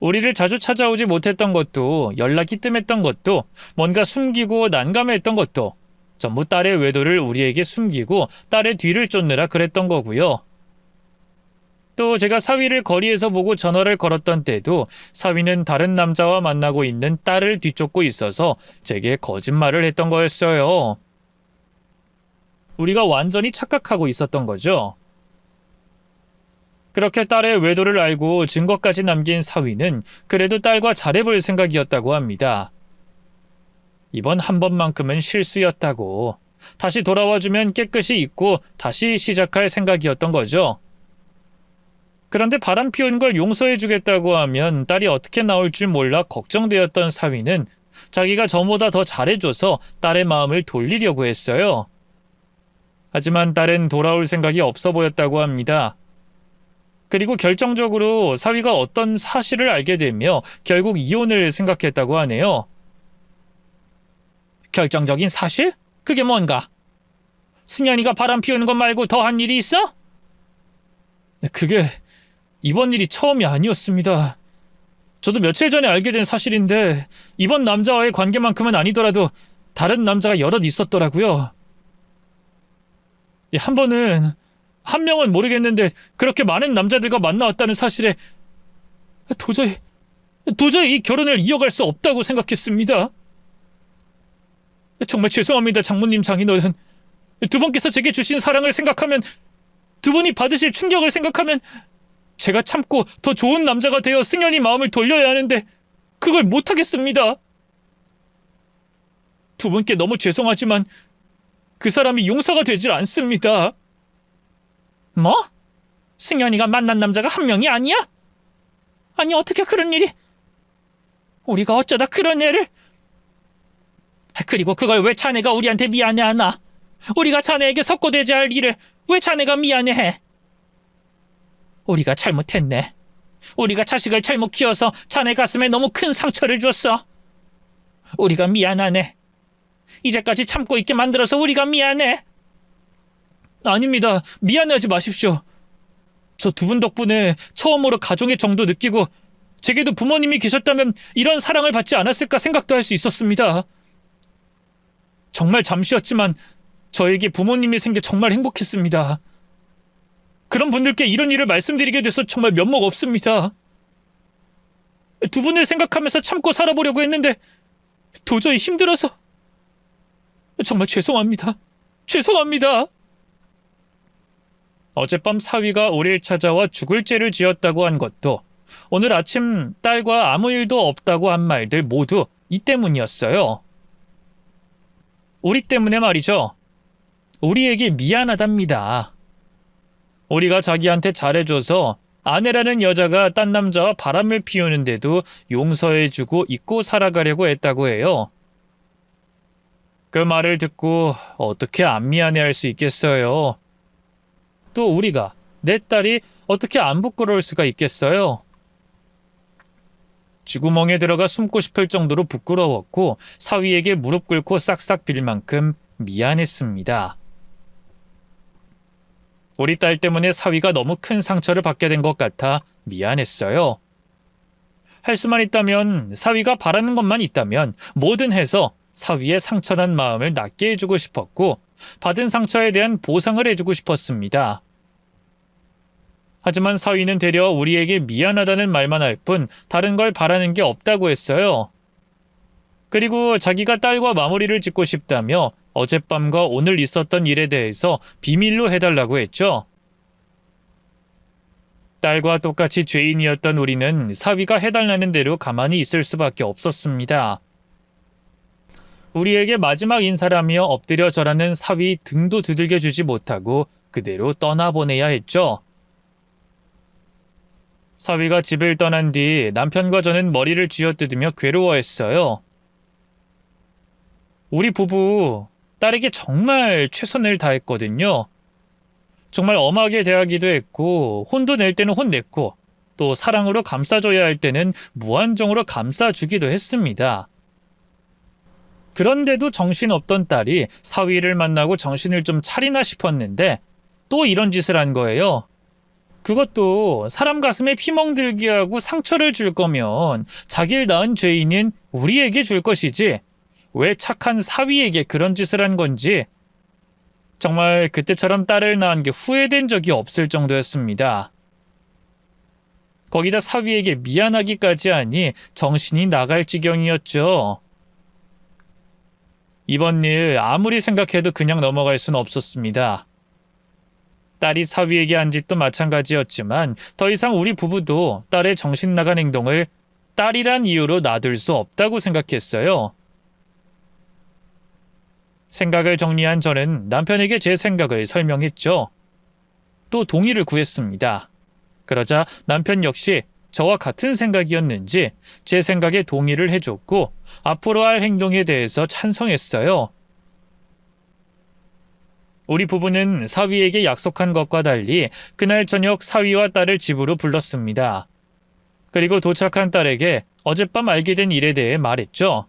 우리를 자주 찾아오지 못했던 것도, 연락이 뜸했던 것도, 뭔가 숨기고 난감했던 것도 전부 딸의 외도를 우리에게 숨기고 딸의 뒤를 쫓느라 그랬던 거고요. 또 제가 사위를 거리에서 보고 전화를 걸었던 때도 사위는 다른 남자와 만나고 있는 딸을 뒤쫓고 있어서 제게 거짓말을 했던 거였어요. 우리가 완전히 착각하고 있었던 거죠. 그렇게 딸의 외도를 알고 증거까지 남긴 사위는 그래도 딸과 잘해볼 생각이었다고 합니다. 이번 한 번만큼은 실수였다고, 다시 돌아와주면 깨끗이 잊고 다시 시작할 생각이었던 거죠. 그런데 바람 피운 걸 용서해주겠다고 하면 딸이 어떻게 나올 줄 몰라 걱정되었던 사위는 자기가 저보다 더 잘해줘서 딸의 마음을 돌리려고 했어요. 하지만 딸은 돌아올 생각이 없어 보였다고 합니다. 그리고 결정적으로 사위가 어떤 사실을 알게 되며 결국 이혼을 생각했다고 하네요. 결정적인 사실? 그게 뭔가? 승현이가 바람 피우는 것 말고 더 한 일이 있어? 그게 이번 일이 처음이 아니었습니다. 저도 며칠 전에 알게 된 사실인데 이번 남자와의 관계만큼은 아니더라도 다른 남자가 여럿 있었더라고요. 한 번은, 한 명은 모르겠는데 그렇게 많은 남자들과 만나왔다는 사실에 도저히 이 결혼을 이어갈 수 없다고 생각했습니다. 정말 죄송합니다, 장모님, 장인어른. 두 분께서 제게 주신 사랑을 생각하면, 두 분이 받으실 충격을 생각하면 제가 참고 더 좋은 남자가 되어 승현이 마음을 돌려야 하는데 그걸 못하겠습니다. 두 분께 너무 죄송하지만 그 사람이 용서가 되질 않습니다. 뭐? 승현이가 만난 남자가 한 명이 아니야? 아니, 어떻게 그런 일이? 우리가 어쩌다 그런 애를? 그리고 그걸 왜 자네가 우리한테 미안해하나? 우리가 자네에게 석고되지 할 일을 왜 자네가 미안해해? 우리가 잘못했네. 우리가 자식을 잘못 키워서 자네 가슴에 너무 큰 상처를 줬어. 우리가 미안하네. 이제까지 참고 있게 만들어서 우리가 미안해. 아닙니다. 미안해하지 마십시오. 저 두 분 덕분에 처음으로 가족의 정도 느끼고 제게도 부모님이 계셨다면 이런 사랑을 받지 않았을까 생각도 할 수 있었습니다. 정말 잠시였지만 저에게 부모님이 생겨 정말 행복했습니다. 그런 분들께 이런 일을 말씀드리게 돼서 정말 면목 없습니다. 두 분을 생각하면서 참고 살아보려고 했는데 도저히 힘들어서 정말 죄송합니다. 죄송합니다. 어젯밤 사위가 우릴 찾아와 죽을 죄를 지었다고 한 것도, 오늘 아침 딸과 아무 일도 없다고 한 말들 모두 이 때문이었어요. 우리 때문에 말이죠. 우리에게 미안하답니다. 우리가 자기한테 잘해줘서 아내라는 여자가 딴 남자와 바람을 피우는데도 용서해주고 잊고 살아가려고 했다고 해요. 그 말을 듣고 어떻게 안 미안해할 수 있겠어요. 또 우리가, 내 딸이 어떻게 안 부끄러울 수가 있겠어요. 쥐구멍에 들어가 숨고 싶을 정도로 부끄러웠고 사위에게 무릎 꿇고 싹싹 빌 만큼 미안했습니다. 우리 딸 때문에 사위가 너무 큰 상처를 받게 된 것 같아 미안했어요. 할 수만 있다면, 사위가 바라는 것만 있다면 뭐든 해서 사위의 상처난 마음을 낫게 해주고 싶었고 받은 상처에 대한 보상을 해주고 싶었습니다. 하지만 사위는 되려 우리에게 미안하다는 말만 할 뿐 다른 걸 바라는 게 없다고 했어요. 그리고 자기가 딸과 마무리를 짓고 싶다며 어젯밤과 오늘 있었던 일에 대해서 비밀로 해달라고 했죠. 딸과 똑같이 죄인이었던 우리는 사위가 해달라는 대로 가만히 있을 수밖에 없었습니다. 우리에게 마지막 인사라며 엎드려 절하는 사위 등도 두들겨 주지 못하고 그대로 떠나보내야 했죠. 사위가 집을 떠난 뒤 남편과 저는 머리를 쥐어뜯으며 괴로워했어요. 우리 부부, 딸에게 정말 최선을 다했거든요. 정말 엄하게 대하기도 했고 혼도 낼 때는 혼냈고 또 사랑으로 감싸줘야 할 때는 무한정으로 감싸주기도 했습니다. 그런데도 정신없던 딸이 사위를 만나고 정신을 좀 차리나 싶었는데 또 이런 짓을 한 거예요. 그것도 사람 가슴에 피멍들게 하고 상처를 줄 거면 자기를 낳은 죄인인 우리에게 줄 것이지 왜 착한 사위에게 그런 짓을 한 건지 정말 그때처럼 딸을 낳은 게 후회된 적이 없을 정도였습니다. 거기다 사위에게 미안하기까지 하니 정신이 나갈 지경이었죠. 이번 일 아무리 생각해도 그냥 넘어갈 수는 없었습니다. 딸이 사위에게 한 짓도 마찬가지였지만 더 이상 우리 부부도 딸의 정신 나간 행동을 딸이란 이유로 놔둘 수 없다고 생각했어요. 생각을 정리한 저는 남편에게 제 생각을 설명했죠. 또 동의를 구했습니다. 그러자 남편 역시 저와 같은 생각이었는지 제 생각에 동의를 해줬고 앞으로 할 행동에 대해서 찬성했어요. 우리 부부는 사위에게 약속한 것과 달리 그날 저녁 사위와 딸을 집으로 불렀습니다. 그리고 도착한 딸에게 어젯밤 알게 된 일에 대해 말했죠.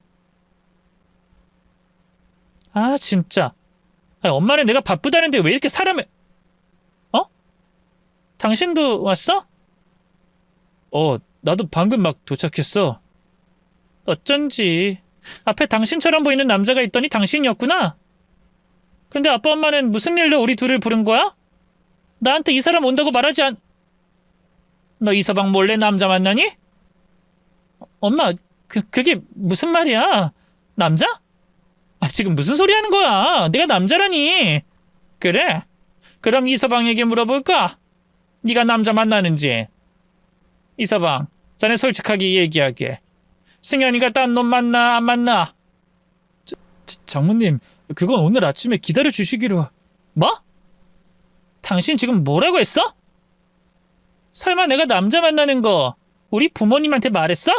아 진짜 엄마는 내가 바쁘다는데 왜 이렇게 사람을... 당신도 왔어? 나도 방금 막 도착했어. 어쩐지 앞에 당신처럼 보이는 남자가 있더니 당신이었구나. 근데 아빠 엄마는 무슨 일로 우리 둘을 부른 거야? 나한테 이 사람 온다고 말하지 않... 너 이서방 몰래 남자 만나니? 엄마, 그게 무슨 말이야? 남자? 지금 무슨 소리 하는 거야? 내가 남자라니. 그래? 그럼 이서방에게 물어볼까? 네가 남자 만나는지. 이서방, 자네 솔직하게 얘기하게. 승현이가 딴 놈 만나 안 만나? 장모님, 그건 오늘 아침에 기다려주시기로... 뭐? 당신 지금 뭐라고 했어? 설마 내가 남자 만나는 거 우리 부모님한테 말했어?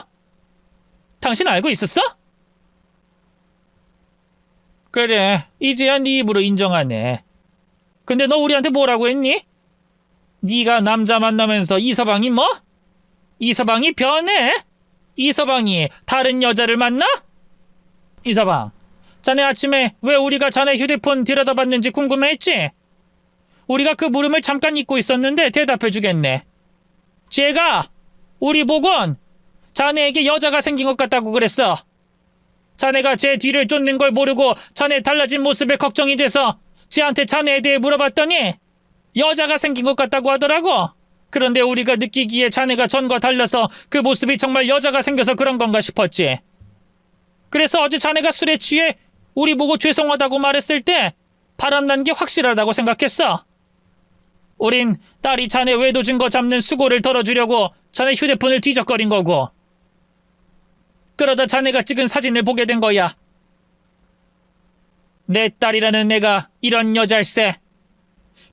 당신 알고 있었어? 그래, 이제야 네 입으로 인정하네. 근데 너 우리한테 뭐라고 했니? 네가 남자 만나면서 이서방이 뭐? 이서방이 변해? 이서방이 다른 여자를 만나? 이서방, 자네 아침에 왜 우리가 자네 휴대폰 들여다봤는지 궁금해했지? 우리가 그 물음을 잠깐 잊고 있었는데 대답해주겠네. 쟤가 우리 보곤 자네에게 여자가 생긴 것 같다고 그랬어. 자네가 제 뒤를 쫓는 걸 모르고 자네 달라진 모습에 걱정이 돼서 쟤한테 자네에 대해 물어봤더니 여자가 생긴 것 같다고 하더라고. 그런데 우리가 느끼기에 자네가 전과 달라서 그 모습이 정말 여자가 생겨서 그런 건가 싶었지. 그래서 어제 자네가 술에 취해 우리 보고 죄송하다고 말했을 때 바람난 게 확실하다고 생각했어. 우린 딸이 자네 외도 증거 잡는 수고를 덜어주려고 자네 휴대폰을 뒤적거린 거고. 그러다 자네가 찍은 사진을 보게 된 거야. 내 딸이라는 애가 이런 여잘세.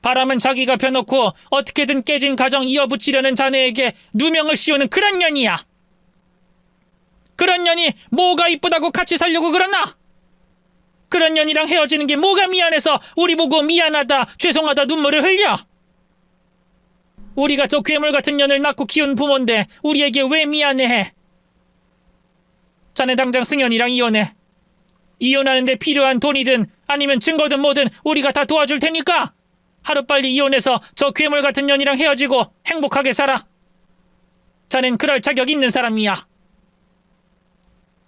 바람은 자기가 펴놓고 어떻게든 깨진 가정 이어붙이려는 자네에게 누명을 씌우는 그런 년이야. 그런 년이 뭐가 이쁘다고 같이 살려고 그러나? 그런 년이랑 헤어지는 게 뭐가 미안해서 우리 보고 미안하다, 죄송하다 눈물을 흘려? 우리가 저 괴물 같은 년을 낳고 키운 부모인데 우리에게 왜 미안해해? 자네 당장 승현이랑 이혼해. 이혼하는데 필요한 돈이든 아니면 증거든 뭐든 우리가 다 도와줄 테니까 하루빨리 이혼해서 저 괴물 같은 년이랑 헤어지고 행복하게 살아. 자넨 그럴 자격 있는 사람이야.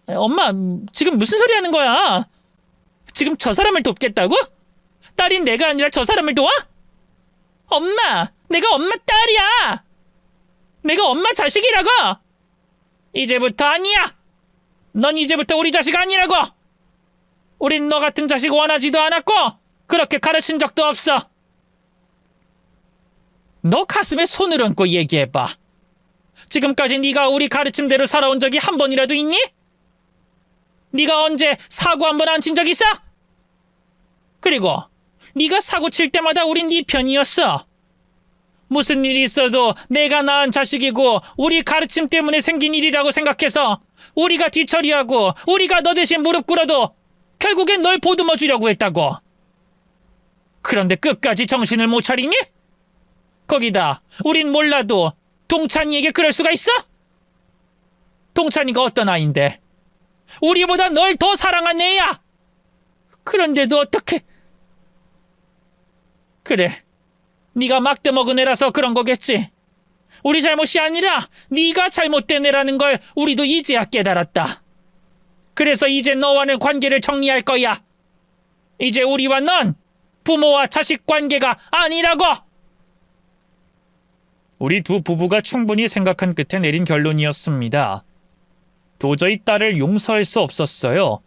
엄마, 지금 무슨 소리 하는 거야? 지금 저 사람을 돕겠다고? 딸인 내가 아니라 저 사람을 도와? 엄마, 내가 엄마 딸이야. 내가 엄마 자식이라고. 이제부터 아니야. 넌 이제부터 우리 자식 아니라고. 우린 너 같은 자식 원하지도 않았고 그렇게 가르친 적도 없어. 너 가슴에 손을 얹고 얘기해봐. 지금까지 네가 우리 가르침대로 살아온 적이 한 번이라도 있니? 네가 언제 사고 한 번 안 친 적 있어? 그리고 네가 사고 칠 때마다 우린 네 편이었어. 무슨 일이 있어도 내가 낳은 자식이고 우리 가르침 때문에 생긴 일이라고 생각해서 우리가 뒤처리하고 우리가 너 대신 무릎 꿇어도 결국엔 널 보듬어 주려고 했다고. 그런데 끝까지 정신을 못 차리니? 거기다 우린 몰라도 동찬이에게 그럴 수가 있어? 동찬이가 어떤 아인데? 우리보다 널 더 사랑한 애야. 그런데도 어떻게? 그래, 네가 막대 먹은 애라서 그런 거겠지. 우리 잘못이 아니라 네가 잘못된 애라는 걸 우리도 이제야 깨달았다. 그래서 이제 너와는 관계를 정리할 거야. 이제 우리와 넌 부모와 자식 관계가 아니라고. 우리 두 부부가 충분히 생각한 끝에 내린 결론이었습니다. 도저히 딸을 용서할 수 없었어요.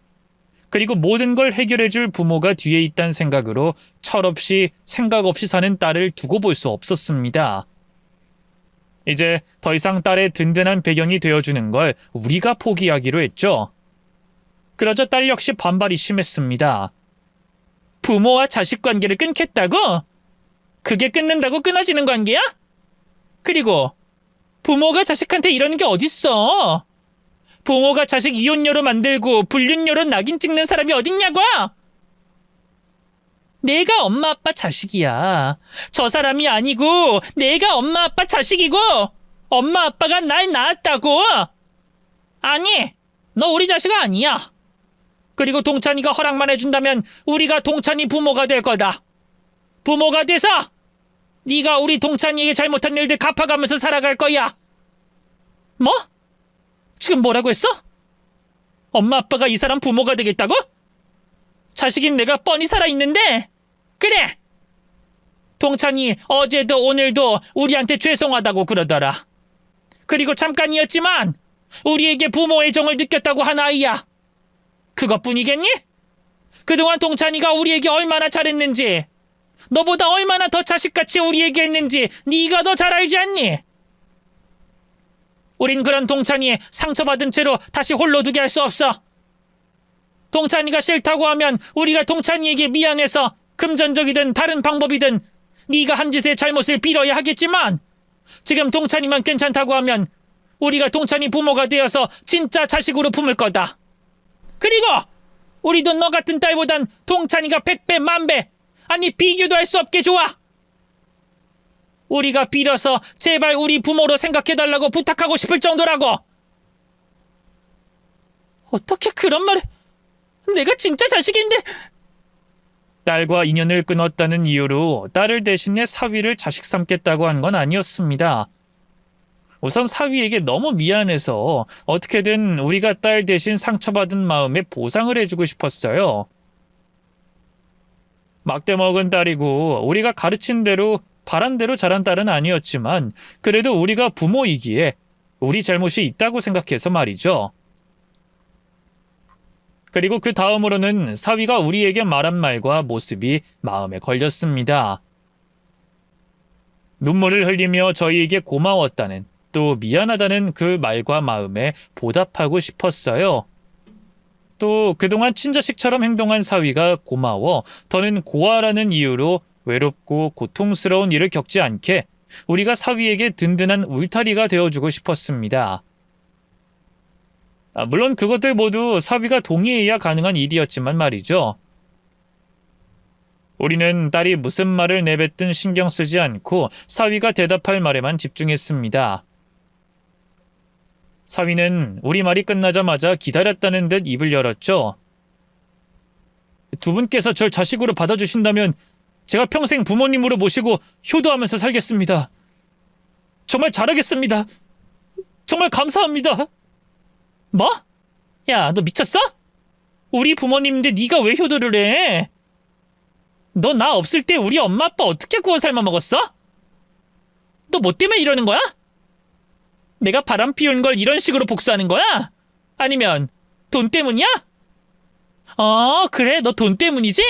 그리고 모든 걸 해결해줄 부모가 뒤에 있다는 생각으로 철없이 생각 없이 사는 딸을 두고 볼 수 없었습니다. 이제 더 이상 딸의 든든한 배경이 되어주는 걸 우리가 포기하기로 했죠. 그러자 딸 역시 반발이 심했습니다. 부모와 자식 관계를 끊겠다고? 그게 끊는다고 끊어지는 관계야? 그리고 부모가 자식한테 이러는 게 어딨어? 부모가 자식 이혼녀로 만들고 불륜녀로 낙인 찍는 사람이 어딨냐고? 내가 엄마 아빠 자식이야. 저 사람이 아니고 내가 엄마 아빠 자식이고 엄마 아빠가 날 낳았다고. 아니, 너 우리 자식 아니야. 그리고 동찬이가 허락만 해준다면 우리가 동찬이 부모가 될 거다. 부모가 돼서 네가 우리 동찬이에게 잘못한 일들 갚아가면서 살아갈 거야. 뭐? 지금 뭐라고 했어? 엄마 아빠가 이 사람 부모가 되겠다고? 자식인 내가 뻔히 살아있는데. 그래, 동찬이 어제도 오늘도 우리한테 죄송하다고 그러더라. 그리고 잠깐이었지만 우리에게 부모의 정을 느꼈다고 한 아이야. 그것뿐이겠니? 그동안 동찬이가 우리에게 얼마나 잘했는지, 너보다 얼마나 더 자식같이 우리에게 했는지 네가 더 잘 알지 않니? 우린 그런 동찬이에 상처받은 채로 다시 홀로 두게 할 수 없어. 동찬이가 싫다고 하면 우리가 동찬이에게 미안해서 금전적이든 다른 방법이든 네가 한 짓의 잘못을 빌어야 하겠지만, 지금 동찬이만 괜찮다고 하면 우리가 동찬이 부모가 되어서 진짜 자식으로 품을 거다. 그리고 우리도 너 같은 딸보단 동찬이가 100배 만배, 아니 비교도 할 수 없게 좋아. 우리가 빌어서 제발 우리 부모로 생각해달라고 부탁하고 싶을 정도라고. 어떻게 그런 말을. 내가 진짜 자식인데. 딸과 인연을 끊었다는 이유로 딸을 대신해 사위를 자식 삼겠다고 한 건 아니었습니다. 우선 사위에게 너무 미안해서 어떻게든 우리가 딸 대신 상처받은 마음에 보상을 해주고 싶었어요. 막대 먹은 딸이고 우리가 가르친 대로 바란 대로 자란 딸은 아니었지만 그래도 우리가 부모이기에 우리 잘못이 있다고 생각해서 말이죠. 그리고 그 다음으로는 사위가 우리에게 말한 말과 모습이 마음에 걸렸습니다. 눈물을 흘리며 저희에게 고마웠다는, 또 미안하다는 그 말과 마음에 보답하고 싶었어요. 또 그동안 친자식처럼 행동한 사위가 고마워 더는 고아라는 이유로 외롭고 고통스러운 일을 겪지 않게 우리가 사위에게 든든한 울타리가 되어주고 싶었습니다. 물론 그것들 모두 사위가 동의해야 가능한 일이었지만 말이죠. 우리는 딸이 무슨 말을 내뱉든 신경 쓰지 않고 사위가 대답할 말에만 집중했습니다. 사위는 우리 말이 끝나자마자 기다렸다는 듯 입을 열었죠. 두 분께서 절 자식으로 받아주신다면 제가 평생 부모님으로 모시고 효도하면서 살겠습니다. 정말 잘하겠습니다. 정말 감사합니다. 뭐? 야, 너 미쳤어? 우리 부모님인데 네가 왜 효도를 해? 너 나 없을 때 우리 엄마 아빠 어떻게 구워 삶아 먹었어? 너 뭐 때문에 이러는 거야? 내가 바람 피운 걸 이런 식으로 복수하는 거야? 아니면 돈 때문이야? 그래, 너 돈 때문이지?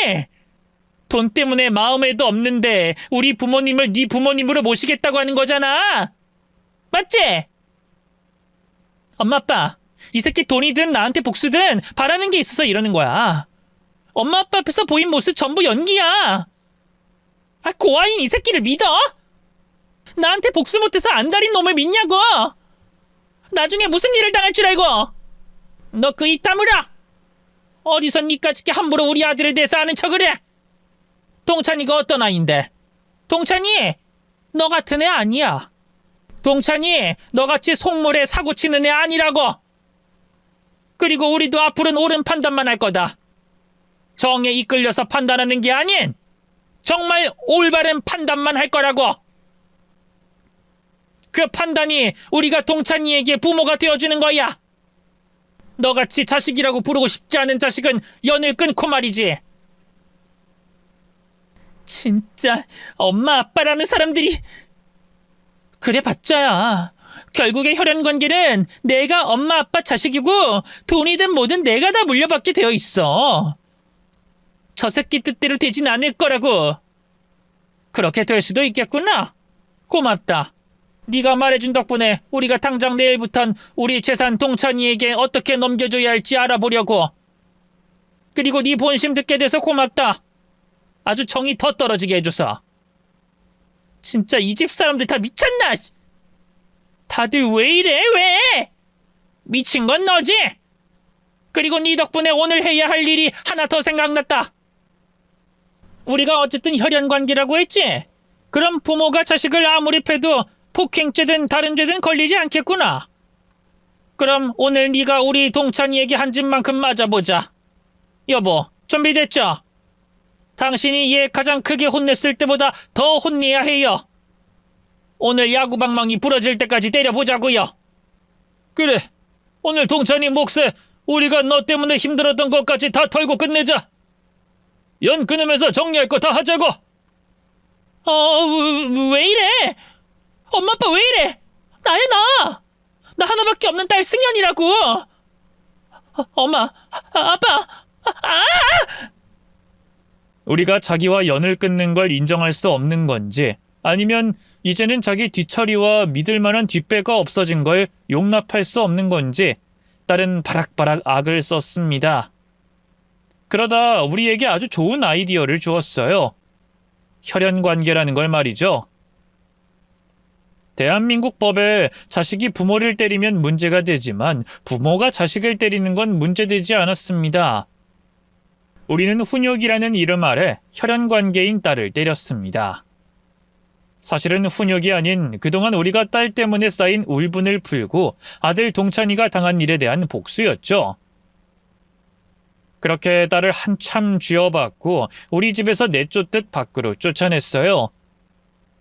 돈 때문에 마음에도 없는데 우리 부모님을 네 부모님으로 모시겠다고 하는 거잖아. 맞지? 엄마 아빠, 이 새끼 돈이든 나한테 복수든 바라는 게 있어서 이러는 거야. 엄마 아빠 앞에서 보인 모습 전부 연기야. 고아인 이 새끼를 믿어? 나한테 복수 못해서 안달인 놈을 믿냐고? 나중에 무슨 일을 당할 줄 알고? 너 그 입 다물어. 어디서 니까짓 게 함부로 우리 아들에 대해서 아는 척을 해. 동찬이가 어떤 아이인데? 동찬이 너 같은 애 아니야. 동찬이 너같이 속물에 사고치는 애 아니라고. 그리고 우리도 앞으로는 옳은 판단만 할 거다. 정에 이끌려서 판단하는 게 아닌 정말 올바른 판단만 할 거라고. 그 판단이 우리가 동찬이에게 부모가 되어주는 거야. 너같이 자식이라고 부르고 싶지 않은 자식은 연을 끊고 말이지. 진짜 엄마 아빠라는 사람들이 그래 봤자야. 결국에 혈연관계는 내가 엄마 아빠 자식이고 돈이든 뭐든 내가 다 물려받게 되어 있어. 저 새끼 뜻대로 되진 않을 거라고. 그렇게 될 수도 있겠구나. 고맙다. 네가 말해준 덕분에 우리가 당장 내일부턴 우리 재산 동찬이에게 어떻게 넘겨줘야 할지 알아보려고. 그리고 네 본심 듣게 돼서 고맙다. 아주 정이 더 떨어지게 해줘서. 진짜 이 집 사람들 다 미쳤나? 다들 왜 이래? 왜? 미친 건 너지? 그리고 네 덕분에 오늘 해야 할 일이 하나 더 생각났다. 우리가 어쨌든 혈연관계라고 했지? 그럼 부모가 자식을 아무리 패도 폭행죄든 다른 죄든 걸리지 않겠구나. 그럼 오늘 네가 우리 동찬이에게 한 집만큼 맞아보자. 여보, 준비됐죠? 당신이 얘 가장 크게 혼냈을 때보다 더 혼내야 해요. 오늘 야구방망이 부러질 때까지 때려보자고요. 그래, 오늘 동찬이 몫에 우리가 너 때문에 힘들었던 것까지 다 털고 끝내자. 연 끊으면서 정리할 거 다 하자고. 왜 이래? 엄마 아빠 왜 이래? 나야 나. 나 하나밖에 없는 딸 승연이라고. 엄마, 아빠, 우리가 자기와 연을 끊는 걸 인정할 수 없는 건지, 아니면 이제는 자기 뒤처리와 믿을 만한 뒷배가 없어진 걸 용납할 수 없는 건지 딸은 바락바락 악을 썼습니다. 그러다 우리에게 아주 좋은 아이디어를 주었어요. 혈연관계라는 걸 말이죠. 대한민국 법에 자식이 부모를 때리면 문제가 되지만 부모가 자식을 때리는 건 문제되지 않았습니다. 우리는 훈육이라는 이름 아래 혈연관계인 딸을 때렸습니다. 사실은 훈육이 아닌 그동안 우리가 딸 때문에 쌓인 울분을 풀고 아들 동찬이가 당한 일에 대한 복수였죠. 그렇게 딸을 한참 쥐어받고 우리 집에서 내쫓듯 밖으로 쫓아냈어요.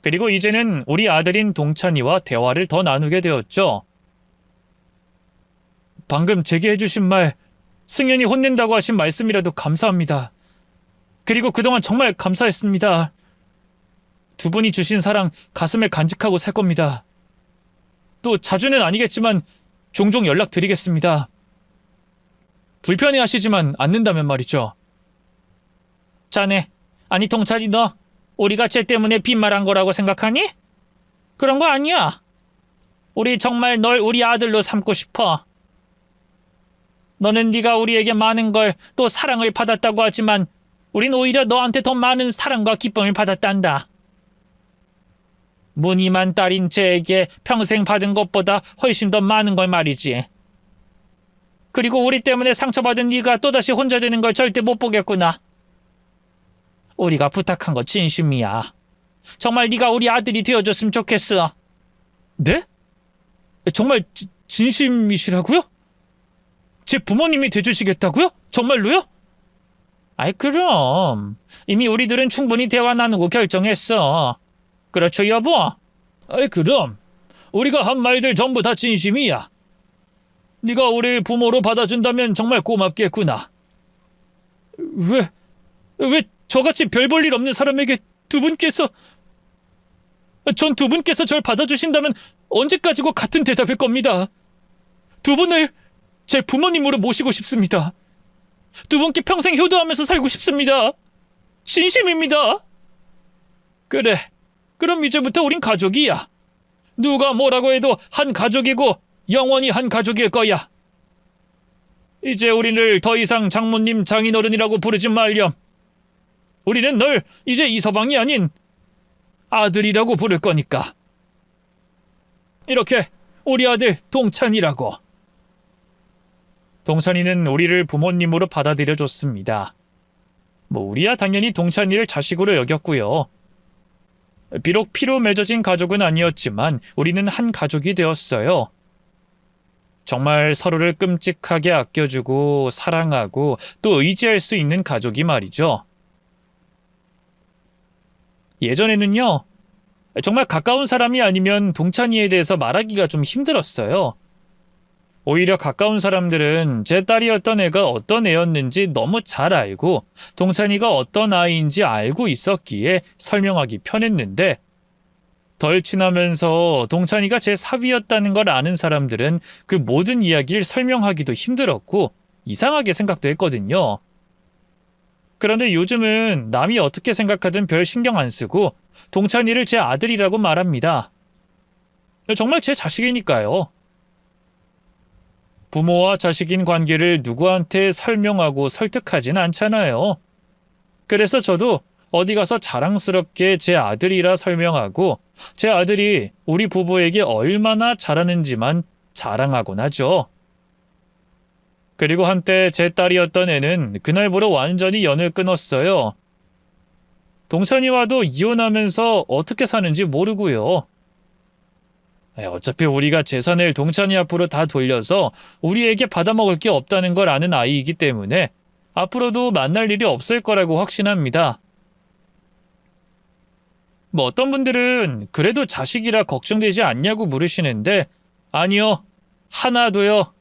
그리고 이제는 우리 아들인 동찬이와 대화를 더 나누게 되었죠. 방금 제게 해주신 말, 승연이 혼낸다고 하신 말씀이라도 감사합니다. 그리고 그동안 정말 감사했습니다. 두 분이 주신 사랑 가슴에 간직하고 살 겁니다. 또 자주는 아니겠지만 종종 연락드리겠습니다. 불편해하시지만 않는다면 말이죠. 자네, 아니 동찬이 너 우리가 쟤 때문에 빈말한 거라고 생각하니? 그런 거 아니야. 우리 정말 널 우리 아들로 삼고 싶어. 너는 네가 우리에게 많은 걸 또 사랑을 받았다고 하지만 우린 오히려 너한테 더 많은 사랑과 기쁨을 받았단다. 무늬만 딸인 쟤에게 평생 받은 것보다 훨씬 더 많은 걸 말이지. 그리고 우리 때문에 상처받은 네가 또다시 혼자 되는 걸 절대 못 보겠구나. 우리가 부탁한 거 진심이야. 정말 네가 우리 아들이 되어줬으면 좋겠어. 네? 정말 진심이시라고요? 제 부모님이 돼주시겠다고요? 정말로요? 아이 그럼 이미 우리들은 충분히 대화 나누고 결정했어. 그렇죠 여보? 아이 그럼 우리가 한 말들 전부 다 진심이야. 네가 우릴 부모로 받아준다면 정말 고맙겠구나. 왜 저같이 별 볼 일 없는 사람에게 두 분께서 절 받아주신다면 언제까지고 같은 대답일 겁니다. 두 분을 제 부모님으로 모시고 싶습니다. 두 분께 평생 효도하면서 살고 싶습니다. 진심입니다. 그래, 그럼 이제부터 우린 가족이야. 누가 뭐라고 해도 한 가족이고 영원히 한 가족일 거야. 이제 우리를 더 이상 장모님 장인어른이라고 부르지 말렴. 우리는 널 이제 이서방이 아닌 아들이라고 부를 거니까. 이렇게 우리 아들 동찬이라고. 동찬이는 우리를 부모님으로 받아들여줬습니다. 우리야 당연히 동찬이를 자식으로 여겼고요. 비록 피로 맺어진 가족은 아니었지만 우리는 한 가족이 되었어요. 정말 서로를 끔찍하게 아껴주고 사랑하고 또 의지할 수 있는 가족이 말이죠. 예전에는요, 정말 가까운 사람이 아니면 동찬이에 대해서 말하기가 좀 힘들었어요. 오히려 가까운 사람들은 제 딸이었던 애가 어떤 애였는지 너무 잘 알고 동찬이가 어떤 아이인지 알고 있었기에 설명하기 편했는데, 덜 친하면서 동찬이가 제 사위였다는 걸 아는 사람들은 그 모든 이야기를 설명하기도 힘들었고 이상하게 생각도 했거든요. 그런데 요즘은 남이 어떻게 생각하든 별 신경 안 쓰고 동찬이를 제 아들이라고 말합니다. 정말 제 자식이니까요. 부모와 자식인 관계를 누구한테 설명하고 설득하진 않잖아요. 그래서 저도 어디 가서 자랑스럽게 제 아들이라 설명하고 제 아들이 우리 부부에게 얼마나 잘하는지만 자랑하곤 하죠. 그리고 한때 제 딸이었던 애는 그날부로 완전히 연을 끊었어요. 동찬이와도 이혼하면서 어떻게 사는지 모르고요. 어차피 우리가 재산을 동찬이 앞으로 다 돌려서 우리에게 받아먹을 게 없다는 걸 아는 아이이기 때문에 앞으로도 만날 일이 없을 거라고 확신합니다. 어떤 분들은 그래도 자식이라 걱정되지 않냐고 물으시는데, 아니요, 하나도요.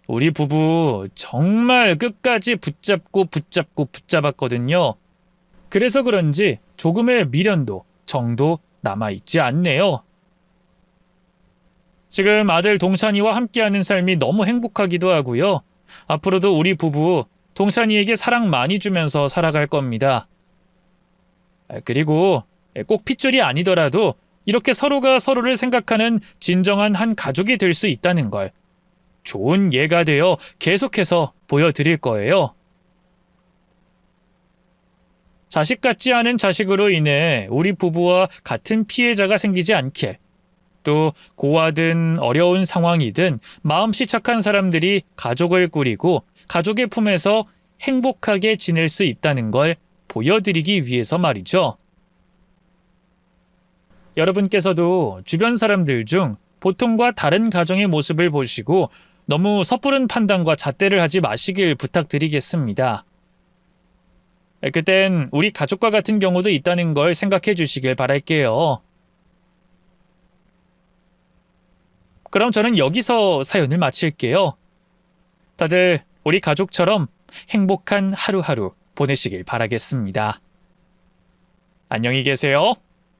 우리 부부 정말 끝까지 붙잡았거든요. 그래서 그런지 조금의 미련도 정도 남아있지 않네요. 지금 아들 동찬이와 함께하는 삶이 너무 행복하기도 하고요. 앞으로도 우리 부부 동찬이에게 사랑 많이 주면서 살아갈 겁니다. 그리고 꼭 핏줄이 아니더라도 이렇게 서로가 서로를 생각하는 진정한 한 가족이 될 수 있다는 걸 좋은 예가 되어 계속해서 보여드릴 거예요. 자식 같지 않은 자식으로 인해 우리 부부와 같은 피해자가 생기지 않게, 또 고하든 어려운 상황이든 마음씨 착한 사람들이 가족을 꾸리고 가족의 품에서 행복하게 지낼 수 있다는 걸 보여드리기 위해서 말이죠. 여러분께서도 주변 사람들 중 보통과 다른 가정의 모습을 보시고 너무 섣부른 판단과 잣대를 하지 마시길 부탁드리겠습니다. 그땐 우리 가족과 같은 경우도 있다는 걸 생각해 주시길 바랄게요. 그럼 저는 여기서 사연을 마칠게요. 다들 우리 가족처럼 행복한 하루하루 보내시길 바라겠습니다. 안녕히 계세요.